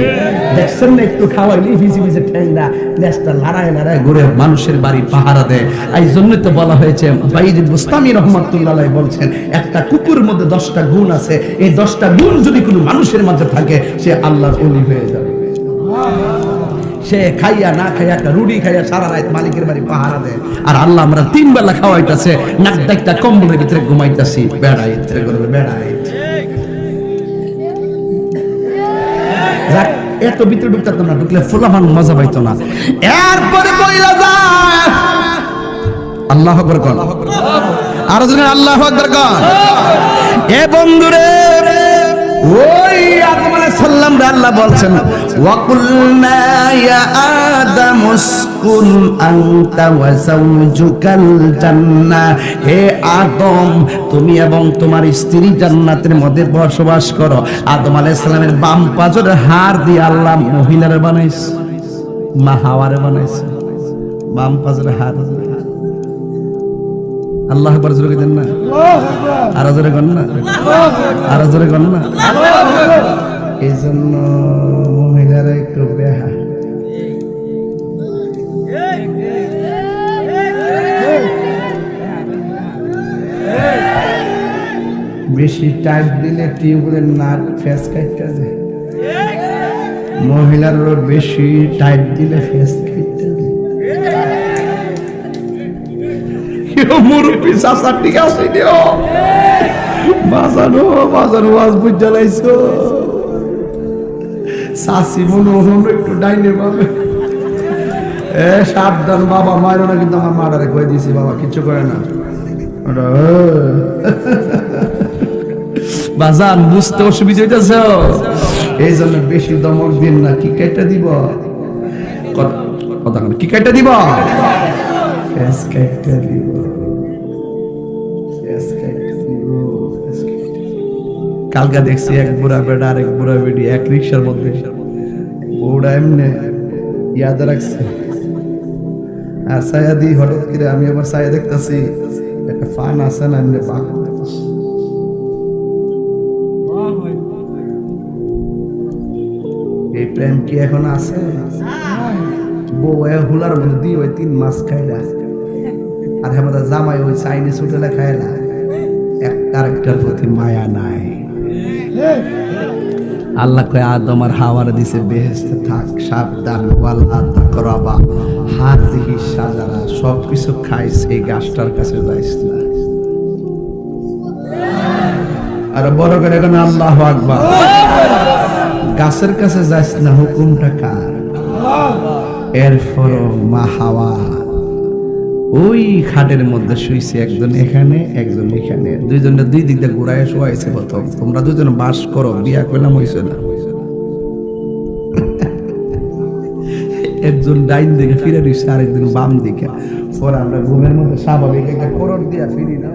A: দেখছেন না, একটু খাওয়াইলে ভিজে ভিজে ঠেঙ্গা লেজটা লড়ায় ঘুরে মানুষের বাড়ি পাহারা দেয়। এই জন্যই তো বলা হয়েছে, বাইজিদ বুস্তামি রহমাতুল্লাহ আলাইহি বলছেন, একটা কুকুরের মধ্যে 10টা গুণ আছে। এই 10টা গুণ যদি কোনো মানুষের মাঝে থাকে, সে আল্লাহর ওলি হয়ে যাবে। সে খাইয়া না খাইয়া একটা রুটি খাইয়া সারা রাত মালিকের বাড়ি পাহারা দেয়। আর আল্লাহ আমরা 3 বেলা খাওয়াইতেছে, নাক ডাকটা কম্বলের ভিতরে ঘুমাইতেছি। বেড়াইতে করবে বেড়াই। এত ভিতরে ঢুকতাম না, ঢুকলে ফুলাফান মজা পাইতো না। এরপরে কইলা যায় আল্লাহু আকবার কোন, আর যদি আল্লাহু আকবার কোন। এ বন্ধুরে, ওই আদম আলাইহিস সালাম রে আল্লাহ বলছেন, ওয়াকুলনা ইয়া আদম উসকুন আনতা ওয়া যাওজুকাল জান্নাহ। হে আদম, তুমি এবং তোমার স্ত্রী জান্নাতের মধ্যে বসবাস করো। আদম আলাইহিস সালামের বাম পাজরের হাড় দিয়ে আল্লাহ মহিলারে বানাইছে, মা হাওয়ারে বানাইছে। বাম পাজরের হাড়। আল্লাহ আকবার জোরে দেন না, আর জোরে কর না, আর জোরে কর না। এই জন্য মহিলারা একটু বেহা। বেশি টাইট দিলে টিউবের নাট ফেস কাটতে যায়। মহিলারও বেশি টাইট দিলে ফেস কাটতে যায়। মুরব্বী চাচা ঠিক আছে, বাজানো ওয়াজ বুঝা লাইছো। শাসি মনে হলো একটু ডাইনে পাবে। সাবধান বাবা, মায়ের না কিন্তু আমার মাটারে কয়ে দিয়েছি, বাবা কিচ্ছু করে না। বাজান বুঝতে অসুবিধা হইতেছে, এই জন্য বেশি দমক দিন না। কি কেটে দিব? কথা কি কেটে দিব? কালকা দেখছি এক বুড়া বেড়া আর এক বুড়া বেড়ি এক রিক্সার মধ্যে, ওরা এমনি ইয়াদ রাখছে। আর ছায়া দিই হঠাৎ করে, আমি আবার ছায়া দেখতেছি একটা ফান আছে না, এমনি পা। এই প্রেম কি এখন আছে? বউ হুলার মধ্যে দিয়ে ওই 3 মাস খাইলা, আর আমাদের জামাই ওই চাইনিজ হোটেলে খাইলা। একটার প্রতি মায়া নাই। আল্লাহ কয় আদম আর হাওয়ার দিছে বেহেশতে থাক, সাবধান, ওয়ালা তাকরাবা হাযিহি শাজারা, সবকিছু খাইস, এই গাছটার কাছে যাইস না। আর বড় করে এখন আল্লাহু আকবার, গাছের কাছে যাইস না, হুকুমটা কার? এরপর মা হাওয়া ওই খাটের মধ্যে শুইছে, একজন এখানে একজন এখানে, দুইজনে দুই দিক দিয়ে ঘুরায় শোয়াইছে। প্রথম তোমরা দুজন বাস করো, বিয়া করলাম হইছে না। একজন ডাইন দিকে ফিরে দিচ্ছে, আরেকজন বাম দিকে। পরে আমরা ঘুমের মধ্যে স্বাভাবিক একটা করর দিয়া ফিরি না,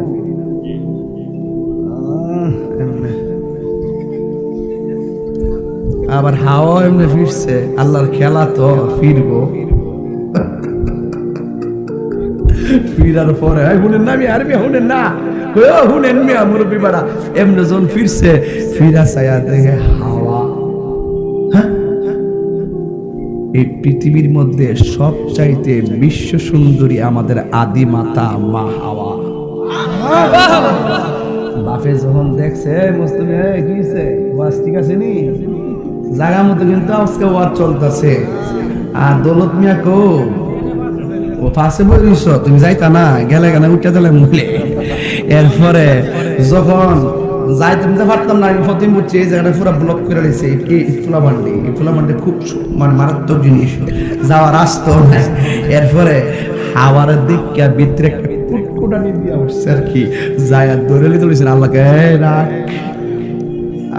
A: আবার হাওয়া এমনি ফিরছে। আল্লাহর খেলা তো, ফিরবো। ফিরার পরে শুনেন না, আমি আরবি শুনেন না, শুনেন মিয়া মুরব্বী বাড়া, এমনি যখন ফিরছে, ফিরা ছায়া দেখে হাওয়া। এই পৃথিবীর মধ্যে সবচাইতে বিশ্ব সুন্দরী আমাদের আদি মাতা মা হাওয়া। বাপে যখন দেখছে মুসলিম কি হইছে, ওয়াজ ঠিক আছে নি, জায়গা মতো কিন্তু আজকে ওয়াজ চলতেছে। আর দৌলত মিয়া কো ও পাশে বইছ, তুমি যাইতা না, গেলে কেন উঠে দিলে মুখলে। এরপরে যখন যাইতে পারতাম না, আমি ফতিম বুঝছি এই জায়গাটা পুরো ব্লক করে দিয়েছে। এই ফুলামান্ডি খুব মানে মারাত্মক জিনিস, যাওয়ার রাস্তা নাই। এরপরে হাওয়ার দিকে ভিতরে একটা কুটকুটানি দিয়া উঠছে আর কি, যায় ধরে লিতে বলেছেন আল্লাহকে, রাখ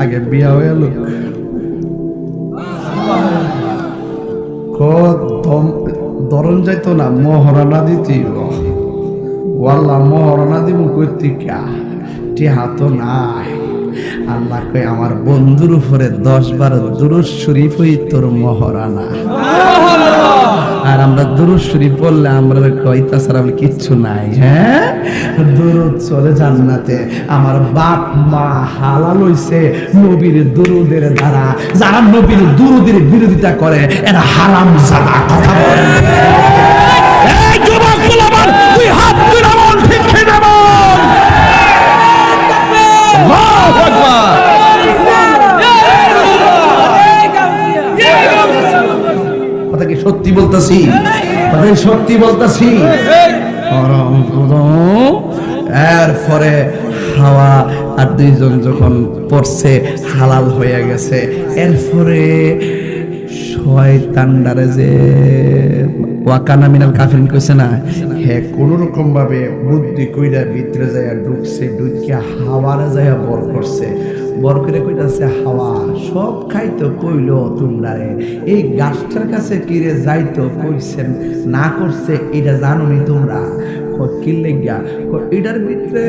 A: আগে বিয়া হয়ে লোক ধরন যাইতো না, মহারণা দিতে, ওয়াল্লাহ মহারণা দিব করতে হাত নাই। আল্লাহ কয় আমার বন্ধুর উপরে 10 বার দুরূদ শরীফ হই তোর মহারণা। আর আমরা দুরূদ শরীফ পড়লে আমরা কই তাছাড়া কিচ্ছু নাই। হ্যাঁ, দুরূদ চলে জান্নাতে। আমার বাপ মা হালাল হইছে নবীর দুরূদের দ্বারা। যারা নবীর দুরূদের বিরোধিতা করে এরা হারামজাদা। কথা বলে এই যুবক গোলাম, তুই হাত তুই আমল ঠিক খেয়ে বল আল্লাহু আকবার। কথা কি সত্যি বলতাছি? সত্যি বলতাছি। এরপরে হাওয়া আর দুইজন যখন পড়ছে, হালাল হয়ে গেছে। এরপরে শয়তানডারে যে ওয়াকানা মিনাল কাফিরিন কইছে না, হে কোন রকম ভাবে বুদ্ধি কইরা ভিতরে যায়া ঢুকছে, ঢুকিয়া হাওয়ারে যায়া বর করছে। বর করে কইতাছে, হাওয়া সব খাইতো কইলো তোমরারে, এই গাছটার কাছে কিরে যাইতো কইছেন না করছে, এটা জানোনি তোমরা? কি লেগিয়া এটার ভিতরে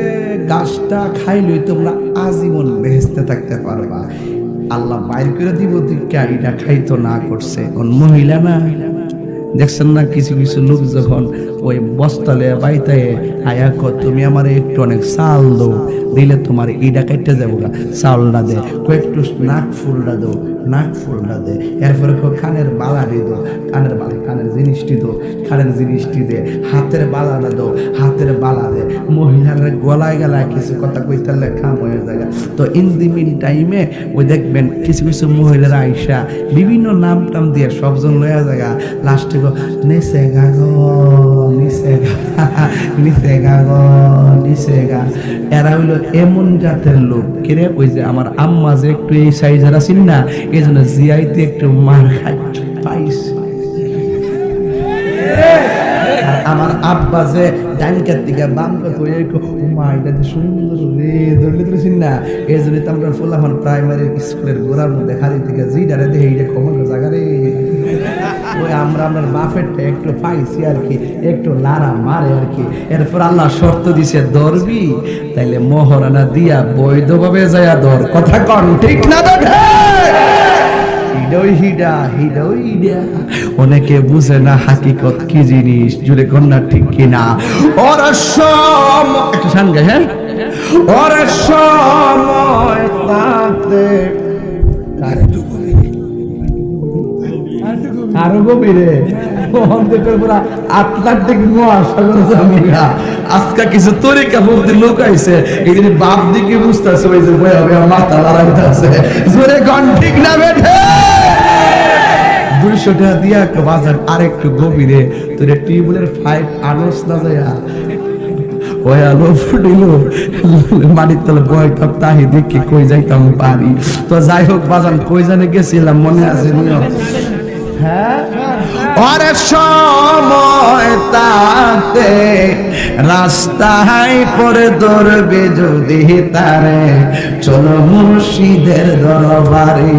A: গাছটা খাইলই তোমরা আজীবন বেহেশতে থাকতে পারবা। আল্লাহ বাইর করে দিব, এটা খাইতো না করছে। মহিলা না দেখছেন না, কিছু কিছু লোক যখন ওই বস্তালে বাইতে আয়া তুমি আমার একটু অনেক চাল দো, দিলে তোমার ইডা কাটতে যাবো, চাউলটা দে, একটু নাক ফুলটা দো, নাক ফুলটা দে। এরপরে কানের বালাটি দো, কানের বালা, কানের জিনিসটি দো, কানের জিনিসটি দে, হাতের বালাটা দো, হাতের বালা দে। মহিলার গলায় গলায় কিছু কথা কইতে কাম হয়ে যায়। তো ইন দি মিন টাইমে ওই দেখবেন কিছু কিছু মহিলারা আইসা বিভিন্ন নাম টাম দিয়ে সবজন লয়া জায়গা, লাস্টে গো নিচে গা গো, নিচে গা, নিচে গা গো, নিচে গা। এরা হইলো এমন জাতের লোক কিরে, ওই যে আমার আম্মা যে একটু এই সাইজের আছেন না, এই জন্য জিয়াইতে একটু মার খাইতে পাইছে। আমার আব্বা যে ডাইনকার দিকে বাম মা এটা সুন্দর রে ধরলে ধরেছেন না, এই জন্য তো আমরা ফুলাফান প্রাইমারি স্কুলের গোড়ার মধ্যে খালি থেকে জিডারে দেখে এইটা কমন জায়গা রে। ওই আমরা আপনার বাফেরটা একটু পাইছি আর কি, একটু লারা মারে আর কি। এরপর আল্লাহ শর্ত দিছে, ধরবি তাইলে মহারণা দিয়া বৈধভাবে যায়া ধর। কথা কন ঠিক না? অনেকে বুঝে না হাকিকত কি জিনিস, জুড়ে কন্যা ঠিক কিনা। ওরা একটা শান গায়, হ্যাঁ, ওরা সময় থাকতে আরো গভীরে মহাদেবের পুরা আটলান্টিক মহাসাগর জমিরা আজকে কিছু তরিকা বলতে লোক আইছে এই যে বাপ দিকে বুঝতেছে ওই যে বই হবে মাথা লড়াইতেছে জোরে গান ঠিক না বেঠে 200 টাকা দিয়া বাজার আরেকটু গভীরে তোর টিউবওয়েলের 5 আনস না যায় ওই আলো ফুটিল মাটির তলে বয় কাপ তাহি দেখি কই যাইতাম পারি তো যাই হোক বাজান কই জানে গেছিলাম মনে আছে হ্যাঁ ওরে সময় তাতে রাস্তায় পরে ধরবে যদি তারে চলো মুর্শিদের দরবারে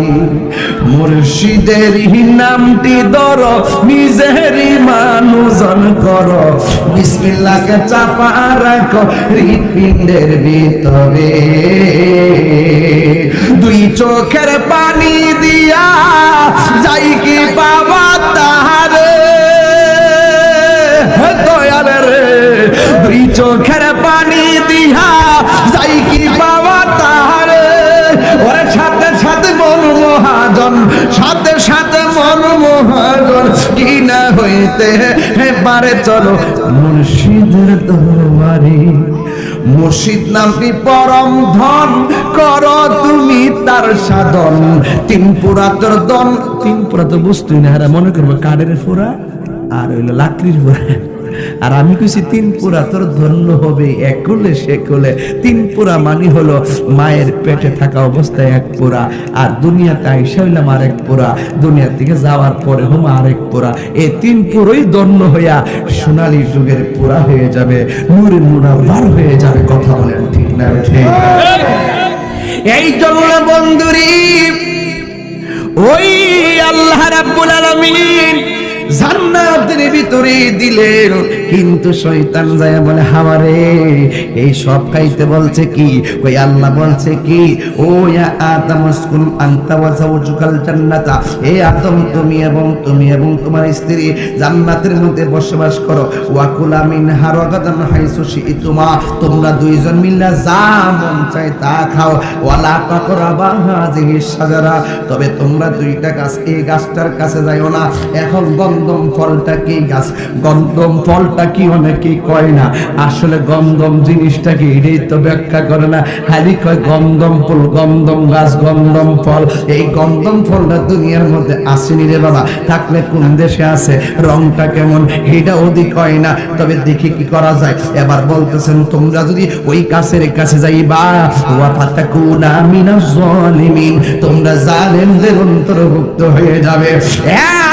A: মুর্শিদের নামটি ধরো নিজেরই মানুষজন করো বিসমিল্লাহকে চাপা রাখো হৃৎপিণ্ডের ভিতরে দুই চোখের পানি দিয়া যাই কি বাবা তাহারে দয়ালে রে দুই চোখের পানি দিয়া যাই কি বাবা তাহারে ওরে সাথে সাথে মন মহাজন সাথে সাথে মন মহাজন কি না হইতে এবারে চলো মুর্শিদের দরবারে মুর্শিদ নামটি পরম ধন করো তুমি তার সাধন তিন পুরা তোর দন তিন পুরা তো বুঝতুই না এরা মনে করবো কাঠের পুরা আর হইলো লাকড়ির পুরা আর আমি কইছি তিন পুরা তোর ধন্য হবে এক কোলে সে কোলে তিন পুরা মানে হলো মায়ের পেটে থাকা অবস্থায় এক পুরা আর দুনিয়াতে আইসা হইলাম আরেক পুরা দুনিয়ার দিকে যাওয়ার পরে হম আরেক পুরা এই তিন পুরোই ধন্য হইয়া সোনালী যুগের পুরা হয়ে যাবে নূরে মুনাওয়ার হয়ে যাবে কথা বলেন ঠিক না ঠিক এই জন্য বন্ধুরি ওই আল্লাহ রাব্বুল আলামিন জান্নাতের ভিতরে দিলেন কিন্তু শয়তান যায় বলে হাওয়ারে এই সব খাইতে বলছে কি ওই আল্লাহ বলছে কি ও ইয়া আদম উসকুন আনতা ওয়া যাওজুকাল জান্নাতা হে আদম তুমি এবং তোমার স্ত্রী জান্নাতের মধ্যে বসবাস করো ওয়া কুলা মিনহা রাগাদান হাইসু শিইতুমা তোমরা দুইজন মিলে যা মন চায় তা খাও ওয়ালা তাকরাবা হাযিহি শাজারা তবে তোমরা দুইটা গাছ এই গাছটার কাছে যাইও না এখন গন্ধম ফলটা কি গাছ গন্ধম ফলটা কি অনেকে কয় না আসলে গন্ধম জিনিসটা কি এটাই তো ব্যাখ্যা করে না খালি কয় গন্ধম ফুল গন্ধম গাছ গন্ধম ফল এই গন্ধম ফলটা দুনিয়ার মধ্যে আসেনি রে বাবা থাকলে কোন দেশে আছে রংটা কেমন এটা ওদিক কয় না তবে দেখি কি করা যায় এবার বলতেছেন তোমরা যদি ওই গাছের কাছে যাইবা ওয়া ফাতাকুনা মিনাজ জালিমিন তোমরা জালেমদের অন্তর্ভুক্ত হয়ে যাবে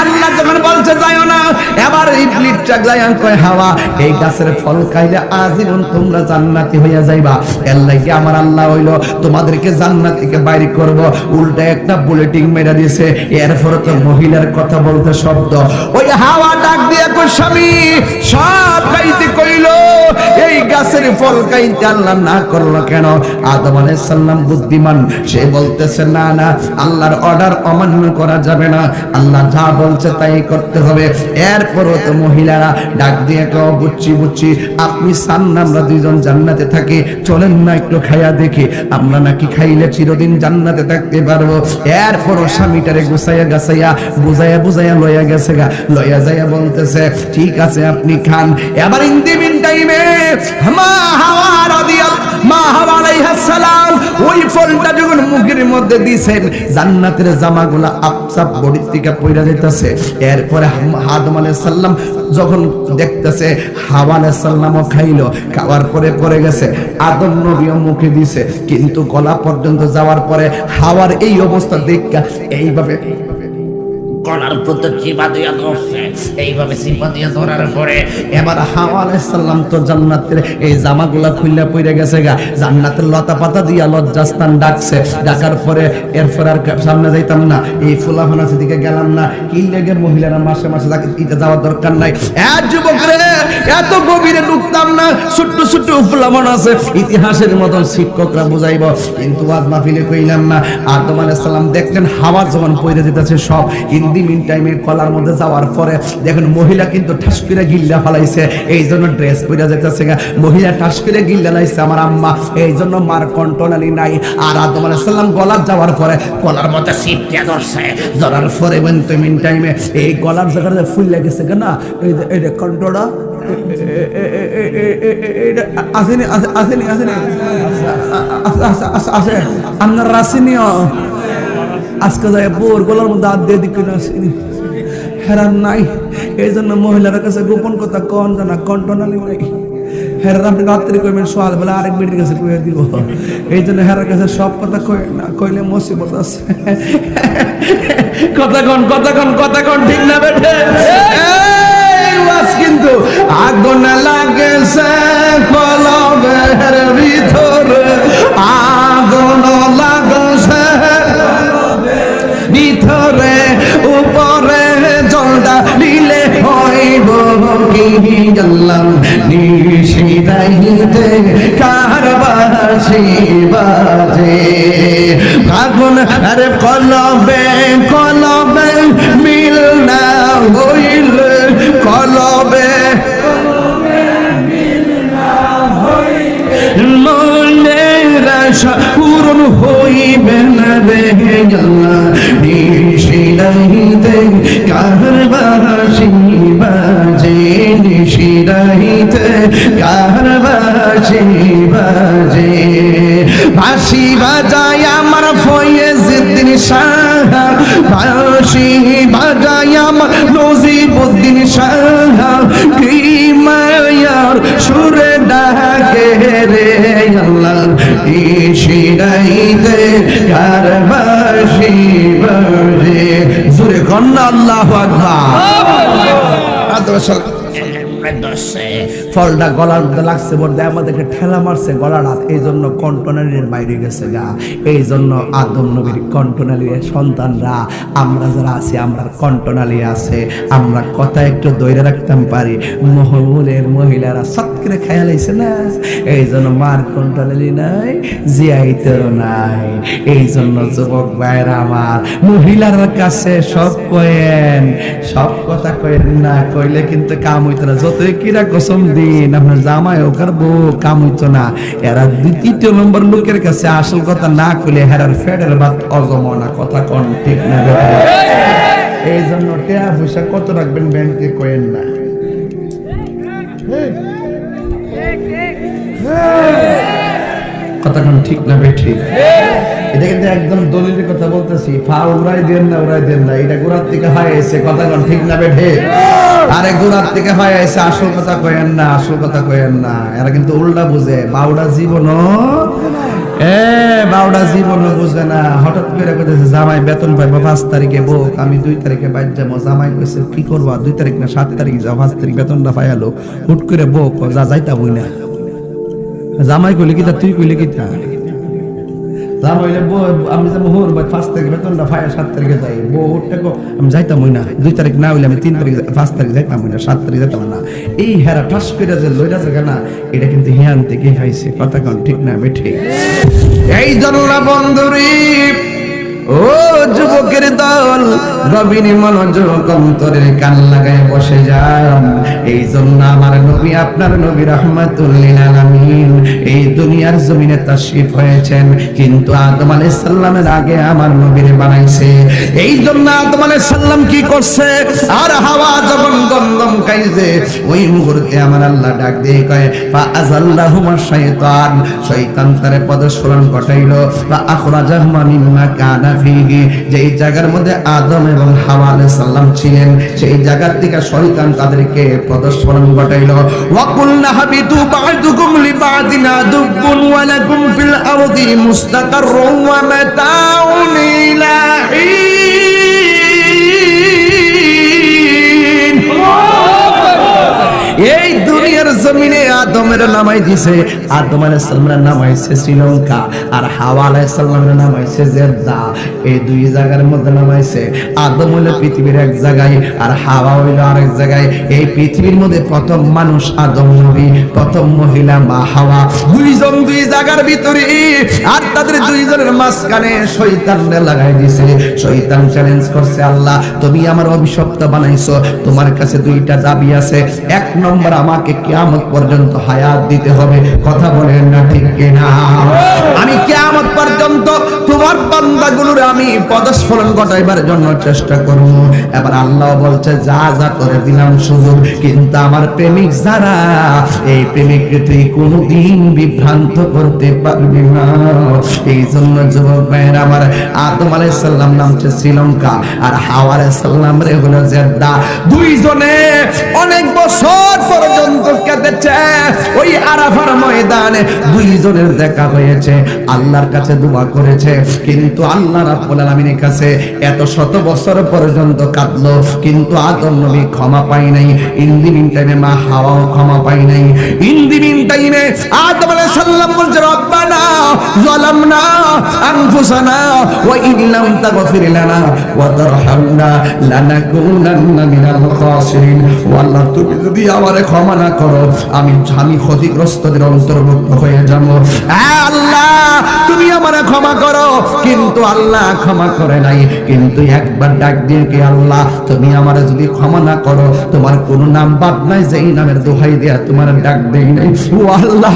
A: আল্লাহ যখন বলছে যাইও না এবার ইবলিস চাগলায় কয় হাওয়া এই গাছের ফল খাইলে আজীবন তোমরা জান্নাতি হইয়া যাইবা এর লাগি আমার আল্লাহ হইলো তোমাদেরকে জান্নাত থেকে বাইরে করব উল্টা একটা বুলেটিং মেরা দিয়েছে এরপর তো মহিলার কথা বলতে শব্দ ওই হাওয়া ডাক দিয়ে কই স্বামী সব খাইতে কইলো এই গাছের ফল খাইতে আল্লাহ না করলো কেন আদম আলাইহিস সালাম বুদ্ধিমান সে বলতেছে না না আল্লাহর অর্ডার অমান্য করা যাবে না আল্লাহ যা বলছে তাই করতে হবে এরপরও তো মহিলারা ডাক দিয়ে কও বুচ্চি আপনি চান না আমরা দুইজন জান্নাতে থাকি চলেন না একটু খাইয়া দেখি আমরা নাকি খাইলে চিরদিন জান্নাতে থাকতে পারবো এরপরও স্বামীটারে গুছাইয়া গাছাইয়া বুঝাইয়া লইয়া গেছে গা লইয়া যাইয়া বলতেছে ঠিক আছে আপনি খান এবার ইন দি মিন টাইমে মা হাওয়া আলাইহিস সালাম ওই ফলটা যখন মুখের মধ্যে দিয়েছেন জান্নাতের জামাগুলা আপসাপ বডির থেকে পয়রা যাইতেছে এরপরে আদম আলাইহিস সালাম যখন দেখতেছে হাওয়া আলাইহিস সালামও খাইলো খাওয়ার পরে পড়ে গেছে আদম নবীও মুখে দিয়েছে কিন্তু গলা পর্যন্ত যাওয়ার পরে হাওয়ার এই অবস্থা দেখা এইভাবে গলার প্রতি চিপা দিয়া ধরছে এইভাবে চিপা দিয়া ধরার পরে এবার হাওয়া আলাইহিস সালাম তো জান্নাতের এই জামাগুলা খুললা পড়ে গেছে গা জান্নাতের লতা পাতা দিয়া লজ্জাস্থান ডাকছে ডাকার পরে এরপর আর সামনে যাইতাম না এই ফুলাফানা দিকে গেলাম না কি লাগে মহিলারা মাসে মাসে এটা যাওয়ার দরকার নাই যুবক রে এত গভীরে ঢুকতাম না। ছোট্ট ছোট্ট ফুলামন আছে, ইতিহাসের মতন শিক্ষকরা বুঝাইব, কিন্তু ওয়াজ মাহফিলে কইলাম না। আদম আলাইহিস সালাম দেখলেন হাওয়া যখন পড়ে যেতেছে সব, ইন দি মিন টাইমে কলার মধ্যে যাওয়ার পরে দেখেন মহিলা কিন্তু ঠাস করে গিল্লা ফলাইছে, এই জন্য ড্রেস পরে যেতেছে। মহিলা ঠাস করে গিল্লা লাইছে আমার আম্মা, এই জন্য মার কন্ট্রোলালি নাই। আর আদম আলাইহিস সালাম গলার যাওয়ার পরে কলার মধ্যে সিটকে ধরছে, ধরার পরে ইন দি মিন টাইমে এই গলার জায়গায় ফুল লেগেছে কেন, এই কন্ট্রোলা আসেনি আসেনি আসেনি আসে আপনার রাসিনিও আজকে যায় বোর গলার মধ্যে হাত দিয়ে দিকে আসেনি হেরান নাই। এই জন্য মহিলার কাছে গোপন কথা কন জানা কন্ট্রোলালি নাই। হেরার আপনি রাত্রি কইবেন সোয়াল বেলা আরেক বেটির কাছে কইয়া দিব, এই জন্য হেরার কাছে সব কথা কই না, কইলে মুসিবত আছে। কথা কন ঠিক না বেঠে? এই ওয়াজ কিন্তু আগুন লাগেছে কলবের ভিতরে, আগুন লাগেছে ভিতরে, উপরে জলটা দিলে হইব কি জানলাম নিশিরাইতে কারবাসি বাজে আগুন। আরে কলবে মিল না হইলে, কলবে মনের আশা পূরণ হইবে না রে আল্লাহ নিশিরাইতে কারবাসি বাজে, নিশিরাইতে কারবাসি বাজে। বাঁশি বাজায় আমার ফয়েজউদ্দিন শাহ, বাঁশি বাজায় আমার নজিবউদ্দিন শাহ, কি মায়ার সুরে ডাকে রে আল্লাহ নিশিরাইতে কারবাসি বাজে। জোরে কন্না আল্লাহু আকবার। ফলটা গলার মধ্যে লাগছে, বলতে আমাদেরকে ঠেলা মারছে গলার হাত, এই জন্য কন্ট্রোনালির বাইরে গেছে গা। এই জন্য আদম নবীর কন্ট্রোনালির সন্তানরা আমরা যারা আছি, আমরা কন্ট্রোনালি আছে, আমরা কথা একটু ধরে রাখতাম পারি। মহলের মহিলারা সৎ করে খেয়াল হয়েছে না, এই জন্য মার কন্ট্রোনালি নাই, জিয়াইতেও নাই। এই জন্য যুবক ভাইরা আমার, মহিলার কাছে সব কয়েন, সব কথা কয়েন না, কইলে কিন্তু কাম হইতো না। যতই কিরা কসম দিন আপনার জামাই ওকার বউ, কাম হইতো না। এরা দ্বিতীয় নম্বর লোকের কাছে আসল কথা না কইলে হেরার ফেডের ভাত অজম না। কথা কোন ঠিক না? এই জন্য টাকা পয়সা কত রাখবেন ব্যাংকে কয়েন না। কথা কোন ঠিক না বেঠিক? এটা কিন্তু একদম দলিলের কথা বলতেছি, ফা উড়াই দেন না, এটা গোড়ার থেকে হয় এসে। কথা কোন ঠিক না বেঠে? আরে গোড়ার থেকে হয় এসে, আসল কথা কয়েন না। এরা কিন্তু উল্টা বুঝে, বাউডা জীবন বাউডা জীবন বুঝে না। হঠাৎ করে কইতেছে জামাই বেতন পাইবো 5 তারিখে, বউ আমি 2 তারিখে বাইর যাবো। জামাই কইছে কি করবা, 2 তারিখ না 7 তারিখ যাও, 5 তারিখ বেতনটা পাইলো। হুট করে বউ যাইতা বই না। জামাই কইলে কিতা, তুই কইলে কিতা? আমি যাবো হোর 5 তারিখ বেতনটা পাই, 7 তারিখে যাই। বউ উঠতে আমি যাইতাম না, 2 তারিখ না হইলে আমি 3 তারিখ 5 তারিখ যাইতাম না, 7 তারিখ যাইতাম না। এই হেরা ঠাস করে যে লইরা জায়গা না, এটা কিন্তু হিয়ান থেকে খাইছে। কথা কোন ঠিক না বেঠে? এই জন্য বন্ধুরি, ও যুবকের দল, গভীর মনোযোগ অন্তরের কান লাগায় বসে যান। এই জন্য আমার নবী, আপনার নবী রাহমাতুল লিল আলামিন এই দুনিয়ার জমিনে তাশরীফ হয়েছেন, কিন্তু আদম আলাইহিস সালামের আগে আমার নবীরে বানাইছে। এই জন্য আদম আলাইহিস সালাম কি করছে, আর হাওয়া যখন দমদম খাইছে, ওই মুহূর্তে আমার আল্লাহ ডাক দিয়ে কয় ফা আযাল্লাহুমা শাইতান, শয়তান তারে পদস্খলন ঘটাইলো। ফা আখরাজাহুমা মিম্মা কানা ফিহি, যেই জায়গার মধ্যে আদম এবং হাওয়া আলাইহিস সালাম ছিলেন, সেই জায়গা থেকে শয়তান তাদেরকে পদস্খলন ঘটাইলো। ওয়া কুলনা হাবিতু বা'দুকুম লিবা'দিন আদুবুন ওয়া লাকুম ফিল আরদি মুস্তাকাররুন ওয়া মাতাউন ইলা হিন। এই দুনিয়ার জমিনে আদম আদমের নামাই দিছে, আদম আলাইহিস সালামের নামাইছে শ্রীলঙ্কা, আর হাওয়া আলাইহিস সালামের নামাইছে জেদ্দা। এই দুই জায়গার মধ্যে নামাইছে। আদম হলো পৃথিবীর এক জায়গায়, আর হাওয়া হইলো আরেক জায়গায়। এই পৃথিবীর মধ্যে প্রথম মানুষ আদম নবী, প্রথম মহিলা মা হাওয়া। দুইজন দুই জায়গার ভিতরে, আর তাদের দুইজনের মাঝখানে শয়তানরে লাগাই দিয়েছে। শয়তান চ্যালেঞ্জ করছে, আল্লাহ তুমি আমার অভিশপ্ত বানাইছো, তোমার কাছে দুইটা দাবি আছে। এক নম্বর, আমাকে কিয়ামত পর্যন্ত হায়াত দিতে হবে। কথা বলেন না ঠিক কিনা? আমি কিয়ামত পর্যন্ত তোমার বান্দাগুলোর আমি পদস্খলন ঘটাইবার জন্য চেষ্টা করব। এবার আল্লাহ বলছে, যা যা করে দিলাম সুযোগ, কিন্তু আমার প্রেমিক যারা, এই প্রেমিককে তুই কোনদিন বিভ্রান্ত করতে পারবি না। এই জন্য যুবক ভাইয়ের আমার, আদম আলাইহিস সালাম নামছে শ্রীলঙ্কা, আর হাওয়া আলাইহিস সালাম রে হলো জেদ্দা। দুইজনে অনেক বছর পর্যন্ত কেটেছে ওই আরাফার ময়দানে। দুইজনের দেখা হয়েছে, আল্লাহর কাছে দোয়া করেছে, কিন্তু আল্লাহ রাব্বুল আলামিনের কাছে এত শত বছর পর্যন্ত কাঁদলো, কিন্তু আদম নবী ক্ষমা পায় নাই। ইন দি মিন টাইমে মা হাওয়াও ক্ষমা পায় নাই। ইন দি মিন টাইমে আদম আলাইহিস সালাম বলছে, রব্বানা যালামনা আনফুসানা ওয়া ইন লাম তাগফির লানা ওয়া তারহামনা লানাকুনান্না মিনাল খাসিরিন। ও আল্লাহ, তুমি যদি আমারে ক্ষমা না করো, আমি ক্ষতিগ্রস্তদের অন্তর্ভুক্ত হয়ে যাব। আল্লাহ তুমি আমারে ক্ষমা করো। কিন্তু আল্লাহ ক্ষমা করে নাই। কিন্তু একবার ডাক দিয়ে কি, আল্লাহ তুমি আমারে যদি ক্ষমা না করো, তোমার কোন নাম বাদ নাই যেই নামের দোহাই দেয়া তোমার ডাক দেই নাই। ও আল্লাহ,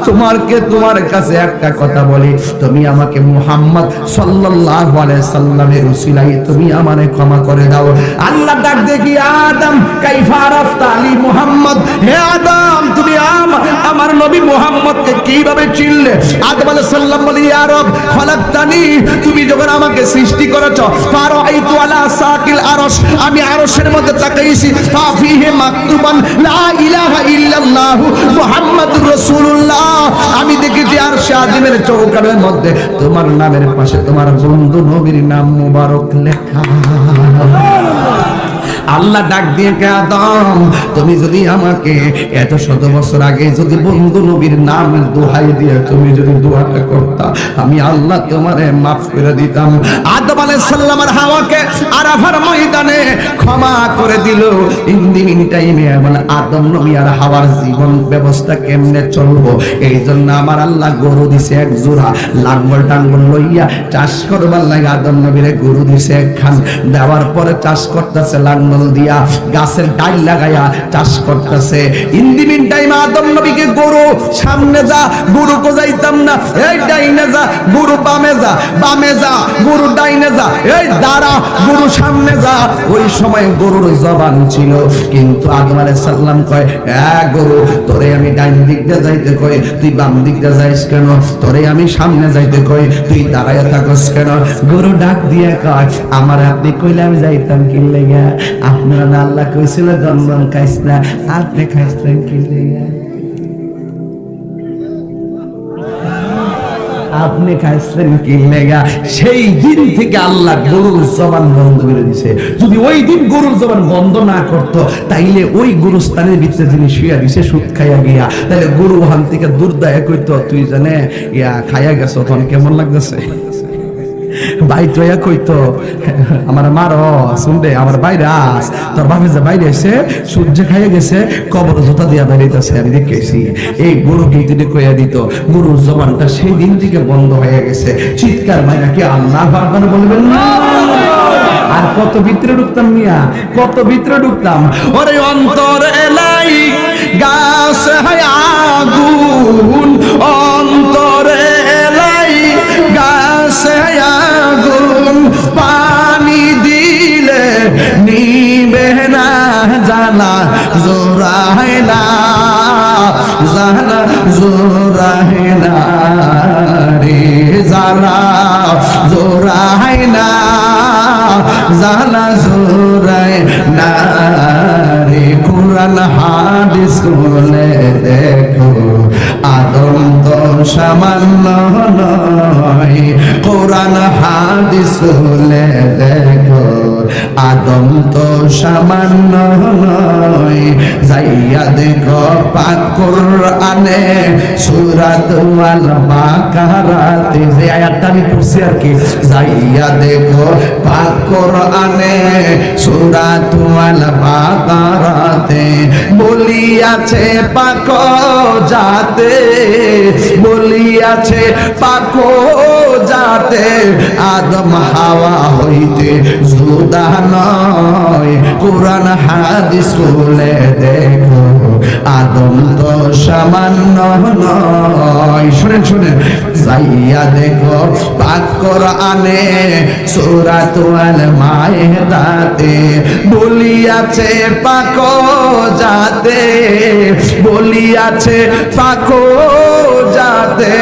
A: তোমার কাছে একটা কথা বলি, তুমি আমাকে মুহাম্মদ সাল্লাল্লাহু আলাইহি সাল্লামের উসিলায় তুমি আমারে ক্ষমা করে দাও। আল্লাহ ডাক দিয়ে কি, আদম কাইফা আরাফতা আলী মুহাম্মদ, হে আদম তুমি আমার নবী মুহাম্মদকে কিভাবে চিনলে? আদম আলাইহিস সালাম বলে, ইয়া রব খলাকতানি, তুমি যখন আমাকে সৃষ্টি করেছো, ফারাইতু আলা সাকিল আরশ, আমি আরশের মধ্যে তাকাইছি, ফাফিহি মাকতুবান লা ইলাহা ইল্লাল্লাহু মুহাম্মাদুর রাসূলুল্লাহ, আমি দেখেছি আরশে আজিমের চৌকাঠের মধ্যে তোমার নামের পাশে তোমার বন্ধু নবীর নাম মুবারক লেখা। আল্লাহ ডাক দিয়ে কে, আদম তুমি যদি আমাকে এত শত বছর আগে যদি বন্ধু নবীর নাম দোহাই দিয়ে তুমি যদি দোয়াটা করতা, আমি আল্লাহ তোমারে মাফ করে দিতাম। আদম আলাইহিস সালামের হাওয়াকে আরাফার ময়দানে ক্ষমা করে দিল। ইন টাইমে মানে আদম নবী আর হাওয়ার জীবন ব্যবস্থা কেমনে চলবো, এই জন্য আমার আল্লাহ গরু দিছে এক জোড়া, লাঙ্গল টাঙ্গল লইয়া চাষ করবার লাগে আদম নবীরে গরু দিছে একখান। দেওয়ার পরে চাষ করতেছে লাঙ্গল দিয়া, গাছের ডাল লাগাইয়া চাষ করতেছে। ইন দি মিন টাইম আদম নবীকে, গরু সামনে যা, গরু কো যাইতাম না, এই ডাইনে যা, গরু বামে যা, বামে যা, গরু ডাইনে যা, এই দাঁড়া, গরু সামনে যা। ওই সময় গরুর জবান ছিল, কিন্তু আদম আলাইহিস সালাম কয়, গরু তোরে আমি ডাইন দিক দিয়ে যাইতে কই, তুই বাম দিক দিয়ে যাইস কেন? তোরে আমি সামনে যাইতে কই, তুই দাঁড়াইয়া থাকস কেন? গরু ডাক দিয়ে কয়, আমার আপনি কইলে আমি যাইতাম কি লাগা? আপনারা না আল্লাহ কইছিল জন্ম খাইস না, আপনি খাইছেন কি লাগা? আপনি খাইছেন কি লাগা? সেই দিন থেকে আল্লাহ গরুর জবান বন্ধ করে দিয়েছে। যদি ওই দিন গরুর জবান বন্ধ না করতো, তাইলে ওই গরুস্থানের ভিতরে যিনি শুয়া দিছে সুদ খাইয়া গিয়া, তাহলে গরু ওখান থেকে দূর দায়া কইতো, তুই জানে ইয়া খাইয়া গেছো, তখন কেমন লাগতেছে? বাইরে কইতো, আমার মারো শুনবে, আমার বাইরে আস, তোর বাপে যে বাইরে এসে সূর্য খাইয়ে গেছে, কবর জোতা দিয়া বেরিয়েছে, আমি দেখেছি। এই গরুকে তিনি কইয়া দিত, গরুর জবানটা সেই দিন থেকে বন্ধ হয়ে গেছে। চিৎকার মাইনা কি আল্লাহু আকবার বলবেন না? আর কত ভিতরে ঢুকতাম মিয়া, কত ভিতরে ঢুকতাম। ওরে অন্তর এলাই গাছ হয় আগুন, অন্তরে এলাই গাছ হয় আগুন, পানি দিলে নিবে না, জানা জোড়ায় না, জানা জোড়ায় না রে, জানা জোড়ায় না, জানা জোড়ায় না রে। কুরআন হাদিস বলে দেখো, আদম তো সামান্য নয়, কোরআন হাদিস হলে দেখো আদম তো সামান্য নয়, যাইয়া দেখো পাক কোরআনে সূরাত আল বাকারাতে, যে আয়াতটা আমি পড়ছি আর কি, যাইয়া দেখো পাক কোরআনে সূরাত আল বাকারাতে বলিয়াছে পাক যাতে, বলিয়াছে পাক যাতে আদম হাওয়া হইতে জুদা নয়। কোরআন হাদিস খুলে দেখো আদম তো সামান্য নয়। শুনেন শুনেন, যাইয়া দেখো পাক কোরআনে সূরাত আল মায়েদাতে বলিয়াছে পাক যাতে, বলিয়াছে পাক যাতে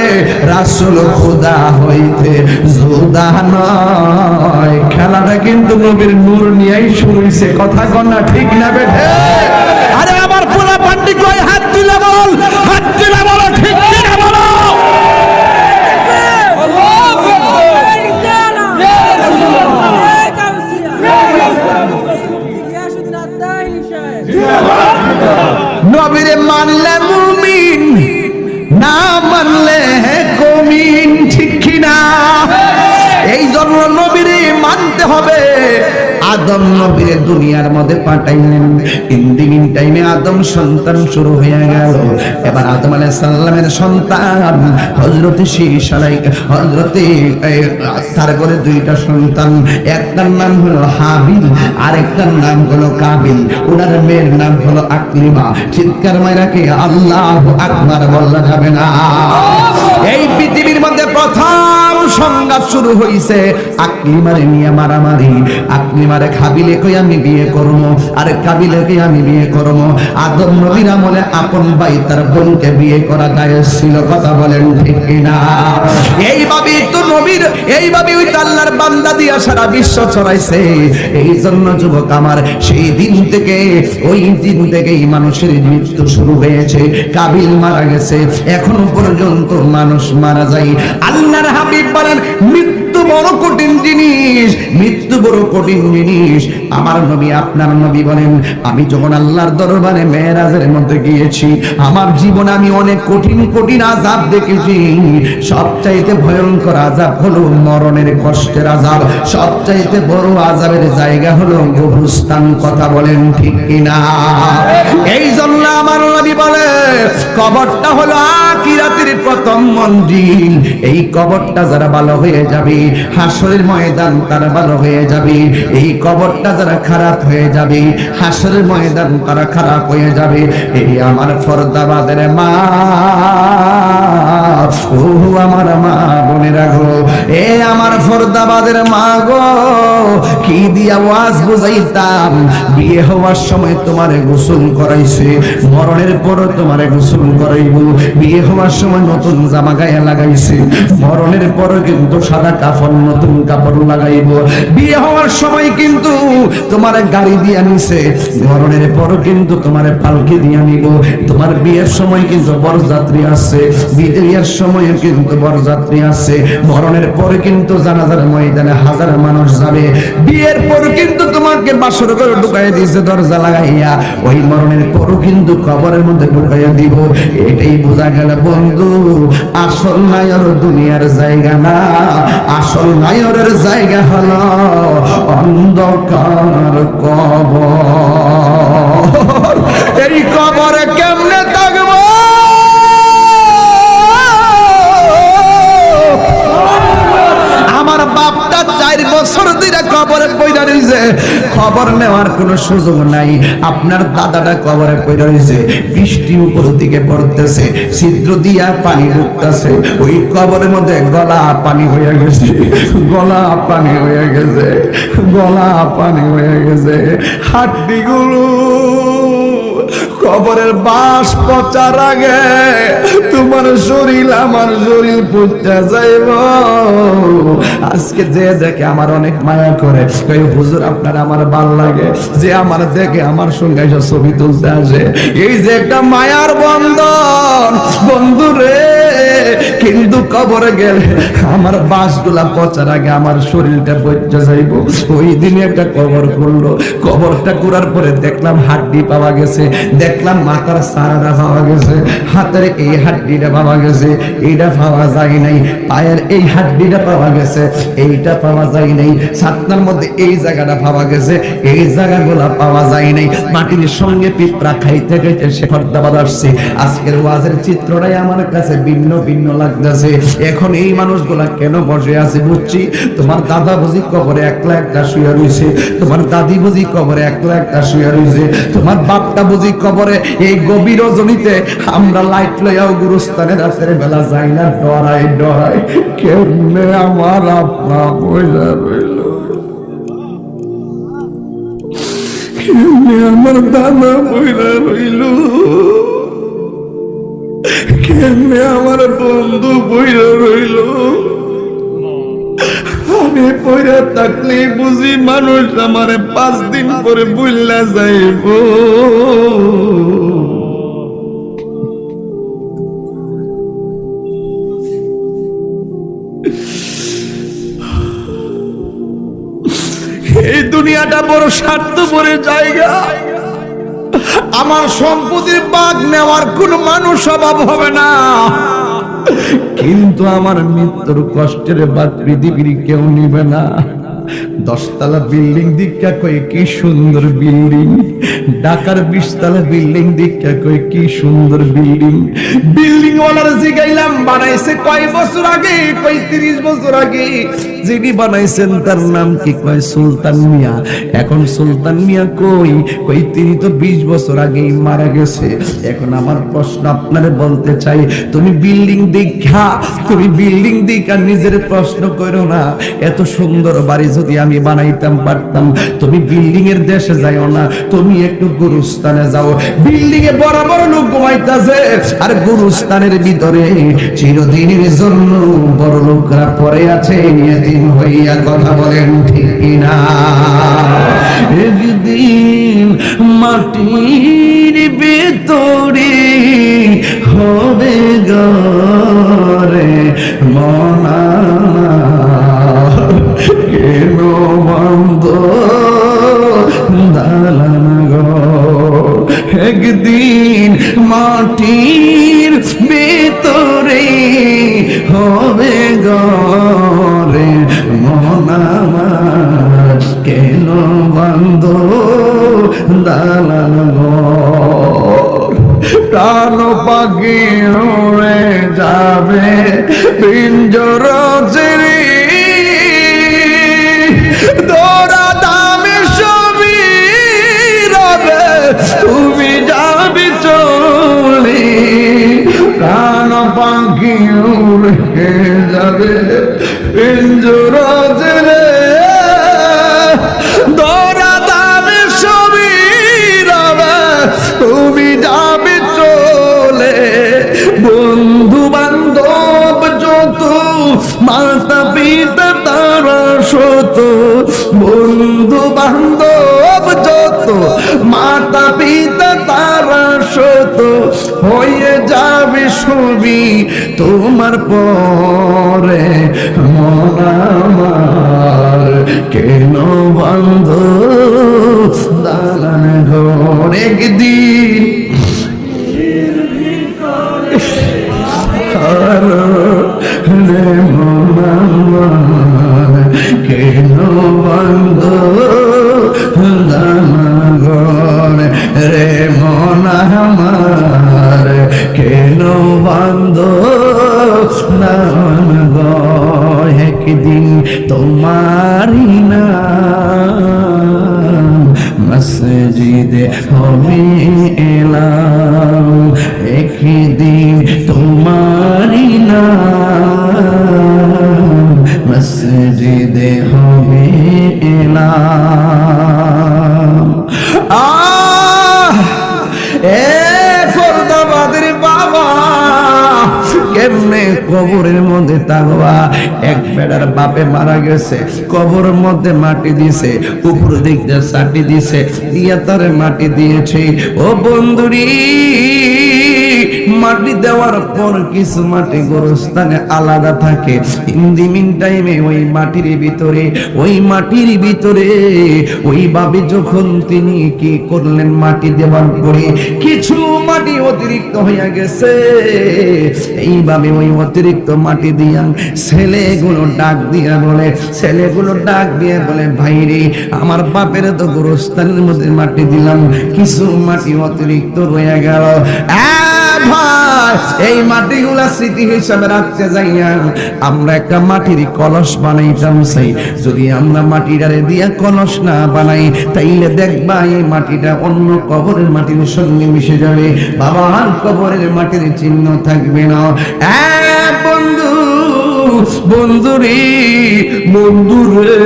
A: রাসূল খোদা হইতে জুদা নয়। খেলাটা কিন্তু নবীর নূর নিয়েই শুরু হইছে, কথা কন না ঠিক না বেঠে?
B: আরে আমার পোলা পান্ডি কই হাত তুলে বল, হাত তুলে বলো ঠিক কিনা বলো।
A: নবীরে মানলে মুমিন, না মানলে কমিন, ঠিক কিনা? এই জন্য নবীরে মানতে হবে। আদম নবীরে দুনিয়ার মধ্যে পাঠাইলেন, ইন টাইমে আদম সন্তান শুরু হয়ে গেল। এবার আদম আলাইহিস সালামের সন্তান হযরতে শীশ হযরতে তার ঘরে দুইটা সন্তান, একটার নাম হলো হাবিল আর একটার নাম হলো কাবিল। ওনার মেয়ের নাম হলো আকলিমা। চিৎকার মাইরাকে আল্লাহু আকবার বলা যাবে না? এই পৃথিবীর মধ্যে প্রথম সংঘাত শুরু হইছে আকলিমারে নিয়ে মারামারি। আকলিমারে কাবিলে কই আমি বিয়ে করব, আর কাবিলে কই আমি বিয়ে করব। আদম নবীর আমলে আপন ভাই তার বোনকে বিয়ে করা জায়েজ ছিল, কথা বলেন ঠিক কিনা? এইভাবেই তো নবীর, এইভাবেই ওই আল্লাহর বান্দা দিয়া সারা বিশ্ব ছড়াইছে। এই জন্য যুবক আমার, সেই দিন থেকে, ওই দিন থেকেই মানুষের মৃত্যু শুরু হয়েছে। কাবিল মারা গেছে, এখনো পর্যন্ত মানুষ মারা যায়। আল্লাহর হাবিব বলেন মৃত্যু বড় কঠিন জিনিস, মৃত্যু বড় কঠিন জিনিস। আমার নবী, আপনার নবী বলেন আমি যখন আল্লাহর দরবারে মেরাজের মধ্যে গিয়েছি, আমার জীবনে আমি অনেক কঠিন কঠিন আযাব দেখেছি। সবচাইতে ভয়ঙ্কর আযাব হলো মরণের কষ্টের আযাব। সবচাইতে বড় আযাবের জায়গা হলো কবরস্থান, কথা বলেন ঠিক কিনা? এই জন্য আমার নবী বলে কবরটা হলো আখিরাতের প্রথম মঞ্জিল। এই কবরটা যারা ভালো হয়ে যাবে, হাসরের ময়দান তারা ভালো হয়ে যাবে। এই কবরটা যারা খারাপ হয়ে যাবে, হাসরের ময়দান তারা খারাপ হয়ে যাবে। এই আমার ফরদাবাদের মা, ও আমার মা বোনেরা গো, এ আমার ফরদাবাদের মা গো, কি দিয়া ওয়াজ বুঝাইতাম। বিয়ে হওয়ার সময় তোমারে গোসল করাইছে, মরণের পর তোমারে গোসল করাইব। বিয়ে হওয়ার সময় নতুন জামা গায়ে লাগাইছে, মরণের পর কিন্তু সাদা কাফন নতুন কাপড় লাগাইব। বিয়ে হওয়ার সময় কিন্তু তোমার গাড়ি দিয়া নিছে, মরণের পর কিন্তু তোমার পালকি দিয়া নিব। তোমার বিয়ের সময় কিন্তু বরযাত্রী আছে, বিয়ের সময় কিন্তু বরযাত্রী আছে, মরণের পরে কিন্তু জানাজার ময়দানে হাজার মানুষ যাবে। বিয়ের পর কিন্তু তোমাকে বাসর ঘরে ঢুকাইয়া দিয়েছে দরজা লাগাইয়া, ওই মরণের পরও কিন্তু কবরের মধ্যে ঢুকাইয়া দিব। এটাই বোঝা গেল বন্ধু, আসল নায়র দুনিয়ার জায়গা না, আসল নায়রের জায়গা হলো অন্ধকার কবর। এই কবরে কেমনে থাকবো? আমার বাপটা 4 বছর ধরে কবরে পয়দা রইছে, খবর নেওয়ার কোনো সুযোগ নাই। আপনার দাদাটা কবরে পয়দা রইছে, বৃষ্টি উপর দিকে পড়তেছে, ছিদ্র দিয়া পানি ঢুকতেছে, ওই কবরের মধ্যে গলা পানি হয়ে গেছে, গলা পানি হয়ে গেছে, গলা পানি হয়ে গেছে। হাড্ডিগুলো কবরের বাস পচার আগে তোমার শরীর আমার শরীর পচা যাইব। আজকে যে দেখে আমার অনেক মায়া করে, কই হুজুর আপনার আমার ভাল লাগে, যে আমার দেখে আমার সঙ্গে এসে ছবি তুলতে আসে, এই যে একটা মায়ার বন্ধন বন্ধু রে। কিন্তু কবরে গেলে আমার বাসগুলা পচার আগে আমার শরীরটা পচা যাইব। ওই দিনে একটা কবর করলো, কবরটা করার পরে দেখলাম হাড্ডি পাওয়া গেছে, দেখলাম মাথার সারাটা পাওয়া গেছে, হাতের এই হাড্ডিটা পাওয়া গেছে, এইটা পাওয়া যায় নাই, পায়ের এই হাড্ডিটা পাওয়া গেছে, এইটা পাওয়া যায় নাই, ছাতনার মধ্যে এই জায়গাটা পাওয়া গেছে, এই জায়গাগুলা পাওয়া যায় নাই। মাটির সঙ্গে পিঁপড়া খাইতে খাইতে সে খর্দাবাদ আসছে। আজকের ওয়াজের চিত্রটাই আমার কাছে ভিন্ন ভিন্ন লাগতেছে। এখন এই মানুষগুলা কেন বসে আছে বুঝছি। তোমার দাদা বুঝি কবরে একলা একটা শুয়ে রয়েছে, তোমার দাদি বুঝি কবরে একলা একটা শুয়ে রয়েছে, তোমার বাপটা বুঝি কবরে। এই গভীর রজনীতে আমরা লাইট লইয়াও গুরুস্থানে রাতের বেলা যাই না, ডরাই ডরাই কেমনে আমার আপনা পয়সা রইল, কেমনে আমার দাদা পয়সা রইল, কেমনে আমার বন্ধু পয়সা রইল। আমি পয়সা থাকলে বুঝি মানুষ আমার 5 দিন পরে বুঝলা যাইব। এই দুনিয়াটা বড় স্বার্থপরের জায়গা। আমার সম্পত্তির ভাগ নেওয়ার কোন মানুষ অভাব হবে না, কিন্তু আমার মৃত্যুর কষ্টের ভাগ পৃথিবীর কেউ নিবে না। 10 তলা বিল্ডিং দীক্ষা কই কি সুন্দর বিল্ডিং, ঢাকার 20 তলা বিল্ডিং দীক্ষা কই কি সুন্দর বিল্ডিং। বিল্ডিং ওয়ালার জিগাইলাম বানাইছে কয় বছর আগে, কই 30 বছর আগে। যিনি বানাইছেন তার নাম কি, কয় সুলতান মিয়া। এখন সুলতান মিয়া কই, কই তিনি তো 20 বছর আগেই মারা গেছে। এখন আমার প্রশ্ন আপনারে বলতে চাই, তুমি বিল্ডিং দীক্ষা, তুমি বিল্ডিং দীক্ষা নিজের প্রশ্ন করো না। এত সুন্দর বাড়ি যদি আমি বানাইতাম পারতাম, তুমি বিল্ডিং এর দেশে যাও না, তুমি একটু গুরুস্থানে যাও। বিল্ডিং এ বড় বড় লোক ঘুমাইতেছে, আর গুরুস্থানের ভিতরে চিরদিনের জন্য বড় লোকরা পড়ে আছে এতিম হইয়া। কথা বলেন ঠিক কিনা? একদিন মাটির ভিতরে হবে ঘরে মনা, কেন বন্ধ দালান ঘর। একদিন মাটির ভিতরে হবে ঘরে মনা, কেন বন্ধ দালান ঘর। প্রাণ পাখি উড়ে যাবে পিঞ্জর ছেড়ে, দৌড়া দামে সবই রবে, তুমি যাবি চলে। প্রাণ পাখি উড়ে যাবে পিঞ্জর ছেড়ে, দৌড়া দামে সবই রবে, তুমি যাবি চলে। বন্ধু বান্ধব যত, মাতা পিতা তারা শত, বন্ধু বান্ধব যত, মাতা পিতা তারা শত, হয়ে যাবে সবই তোমার পরে মন আমার, কেন বন্ধ দালান ঘর। একদিন রে মন আমার, কেন বন্ধ দালান ঘর। রে মন আমার, কেন বন্ধ দালান ঘর। একদিন তোমারি নাম মসজিদে হবে এলাম, একদিন তোমারি নাম মসজিদে হবে এলাম। কবরের মধ্যে তাকবা। এক বেড়ার বাপে মারা গেছে, কবরের মধ্যে মাটি দিছে, উপর দিক দিয়ে চাটি দিছে, দিয়া তারে মাটি দিয়েছে। ও বন্ধুরি, মাটি দেওয়ার পর কিছু মাটি গোরস্থানে আলাদা থাকে। হিন্দি মিন টাইমে ওই মাটির ভিতরে ওইভাবে যখন তিনি কি করলেন, মাটি দেওয়ার পরে কিছু মাটি অতিরিক্ত হইয়া গেছে। এইভাবে ওই অতিরিক্ত মাটি দিয়া ছেলেগুলো ডাক দিয়ে বলে ভাইরে, আমার বাপের তো গোরস্থানের মধ্যে মাটি দিলাম, কিছু মাটি অতিরিক্ত রয়ে গেল। ভাই, এই মাটিগুলা স্মৃতি হিসাবে রাখতে যাইয়া আমরা একটা মাটির কলস বানাইতাম। সেই যদি আমরা মাটিটারে দিয়া কলস না বানাই, তাইলে দেখবা এই মাটিটা অন্য কবরের মাটির সঙ্গে মিশে যাবে, বাবার কবরের মাটির চিহ্ন থাকবে না। বন্ধুরে,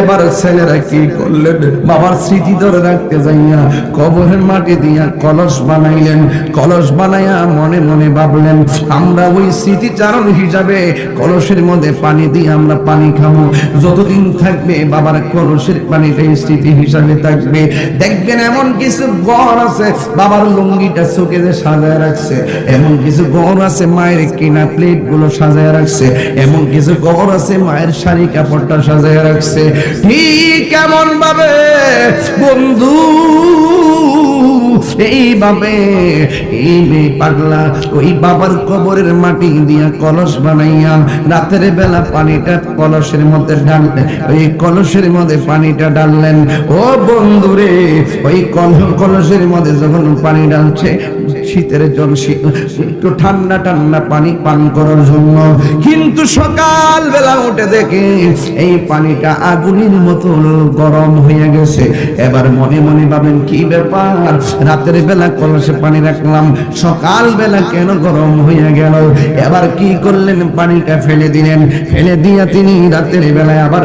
A: এবার ছেলেরা কি করলেন, বাবার স্মৃতি ধরে রাখতে যাইয়া কবরের মাটি দিয়া কলস বানাইলেন। কলস বানাইয়া মনে মনে ভাবলেন, আমরা ওই স্মৃতিচারণ হিসাবে কলসের মধ্যে পানি দিয়ে আমরা পানি খাবো, যতদিন থাকবে বাবার কলসের পানিটাই স্মৃতি হিসাবে থাকবে। দেখবেন এমন কিছু ঘর আছে, বাবার লুঙ্গিটা চোখে সাজায় রাখছে, এমন কিছু ঘর আছে মায়ের কিনা প্লেট গুলো সাজায় রাখছে, এমন কিছু ঘর আছে মায়ের শাড়ি কাপড়টা সাজায় রাখছে। ঠিক এমন ভাবে বন্ধু, এইভাবে এই পাগলা ওই বাবার কবরের মাটি দিয়া কলস বানাইয়া রাতের বেলা পানিটা কলসের মধ্যে ঢাললেন। ওই কলসের মধ্যে পানিটা ঢাললেন। ও বন্ধুরে, ওই কলসের মধ্যে যখন পানি ঢালছে, শীতের জল, একটু ঠান্ডা ঠান্ডা পানি পান করার জন্য, কিন্তু সকাল বেলা উঠে দেখে এই পানিটা আগুনের মতো গরম হয়ে গেছে। এবার মনে মনে ভাবেন, কি ব্যাপার, রাতের বেলা কলসে পানি রাখলাম, সকাল বেলা কেন গরম হয়ে গেল? এবার কি করলেন, পানিটা ফেলে দিলেন। ফেলে দিয়া তিনি রাতের বেলায় আবার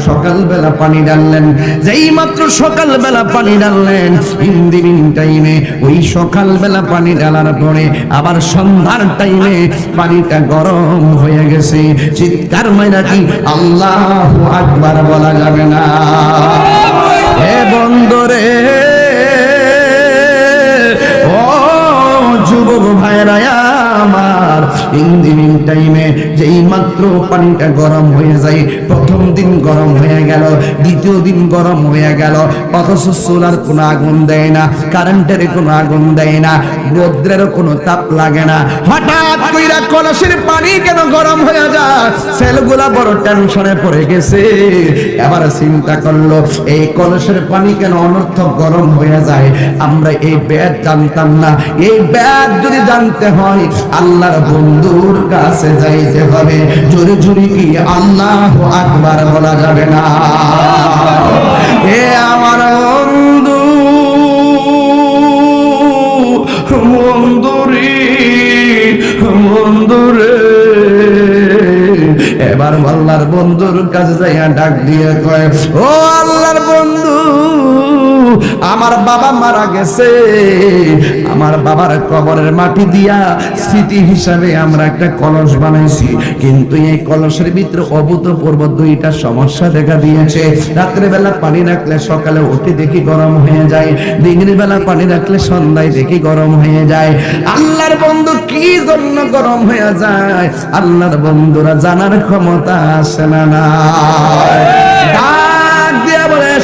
A: সকাল বেলা পানি ডাললেন। যেই মাত্র সকাল বেলা পানি ডাললেন, ইন্দিমিন টাইমে ওই সকাল বেলা পানি ডালার পরে আবার সন্ধ্যার টাইমে পানিটা গরম হয়ে গেছে। চিৎকার মাইরা কি আল্লাহু আকবার বলা যাবে না? হে বন্ধুরে, ও যুবক ভাইরা আমার, ইন্দিমিন টাইমে যেই মাত্র পানিটা গরম হয়ে যায়, প্রথম দিন গরম হয়ে গেল, দ্বিতীয় দিন গরম হয়ে গেল, অথচ সোলার কোনো আগুন দেয় না, কারেন্টের কোনো আগুন দেয় না, রৌদ্রেরও কোনো তাপ লাগে না। হঠাৎ কইরা কলসের পানি কেন গরম হয়ে যায়? ছেলেগুলা বড় টেনশনে পড়ে গেছে। এবার চিন্তা করলো, এই কলসের পানি কেন অনর্থক গরম হয়ে যায়? আমরা এই ব্যাদ জানতাম না। এই ব্যাদ যদি জানতে হয়, আল্লাহর বন্ধুর কাছে যাইতে হবে। জোরে জোরে কি আল্লাহু আকবার বলা যাবে না? এ আমার বন্ধু, বন্ধুরে, এবার আল্লাহর বন্ধুর কাছে যাইয়া ডাক দিয়ে কয়, ও আল্লাহর বন্ধু, আমার বাবা মারা গেছে, আমার বাবার কবরের মাটি দিয়া স্মৃতি হিসাবে আমরা একটা কলস বানাইছি, কিন্তু এই কলসের ভিতরে অভূতপূর্ব দুইটা সমস্যা দেখা দিয়েছে। রাত্রে বেলা পানি রাখলে সকালে উঠে দেখি গরম হয়ে যায়, দিনের বেলা পানি রাখলে সন্ধ্যায় দেখি গরম হয়ে যায়। আল্লাহর বন্ধু কি জন্য গরম হয়ে যায়? আল্লাহর বন্ধুরা জানার ক্ষমতা আছে না? না,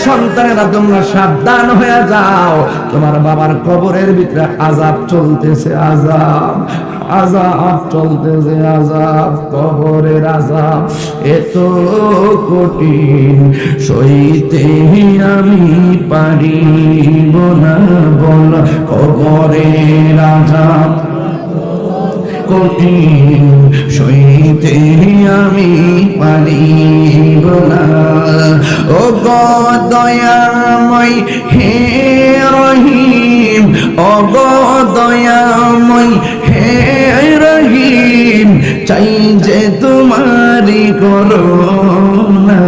A: সন্তানেরা তোমরা সাবধান হয়ে যাও, তোমার বাবার কবরের ভিতরে আযাব চলতেছে, আযাব চলতেছে, আযাব, কবরের আযাব এত কঠিন, সইতে আমি পারিব না, বল কবরের আযাব কঠিন, সইতে আমি পারিব না। ও গো দয়াময় হে রহিম, ও গো দয়াময় হে রহিম, চাই যে তোমারি করুণা।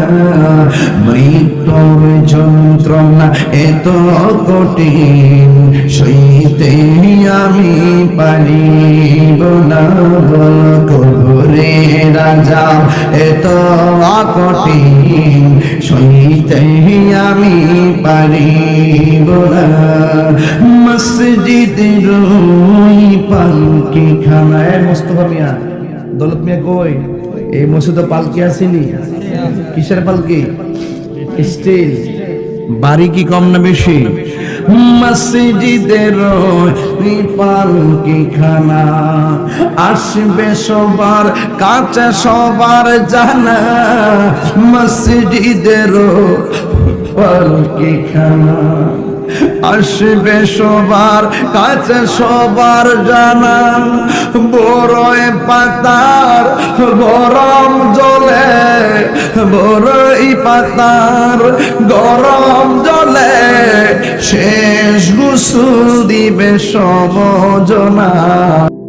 A: মৃত্যুর যন্ত্রণা এত কঠিন, সইতে আমি পারিব না। বল কবরে রাজা এত কঠিন, সইতে আমি পারিব না। মসজিদের ওই পালকি খানায় মোস্তফা মিয়া, দৌলত মিয়া কই? এই মসজিদে পালকি আসেনি? কিসের পালকি? স্টিল। বাড়ি কি কম না বেশি? মসজিদের ওই পালকি খানা আসবে সবার কাছে সবার জানা। মসজিদের পালকি খানা আসবে সবার কাছে সবার জানা। বড়ই পাতার গরম জলে, বড়ই পাতার গরম জলে শেষ গোসল দিবে সব জনা।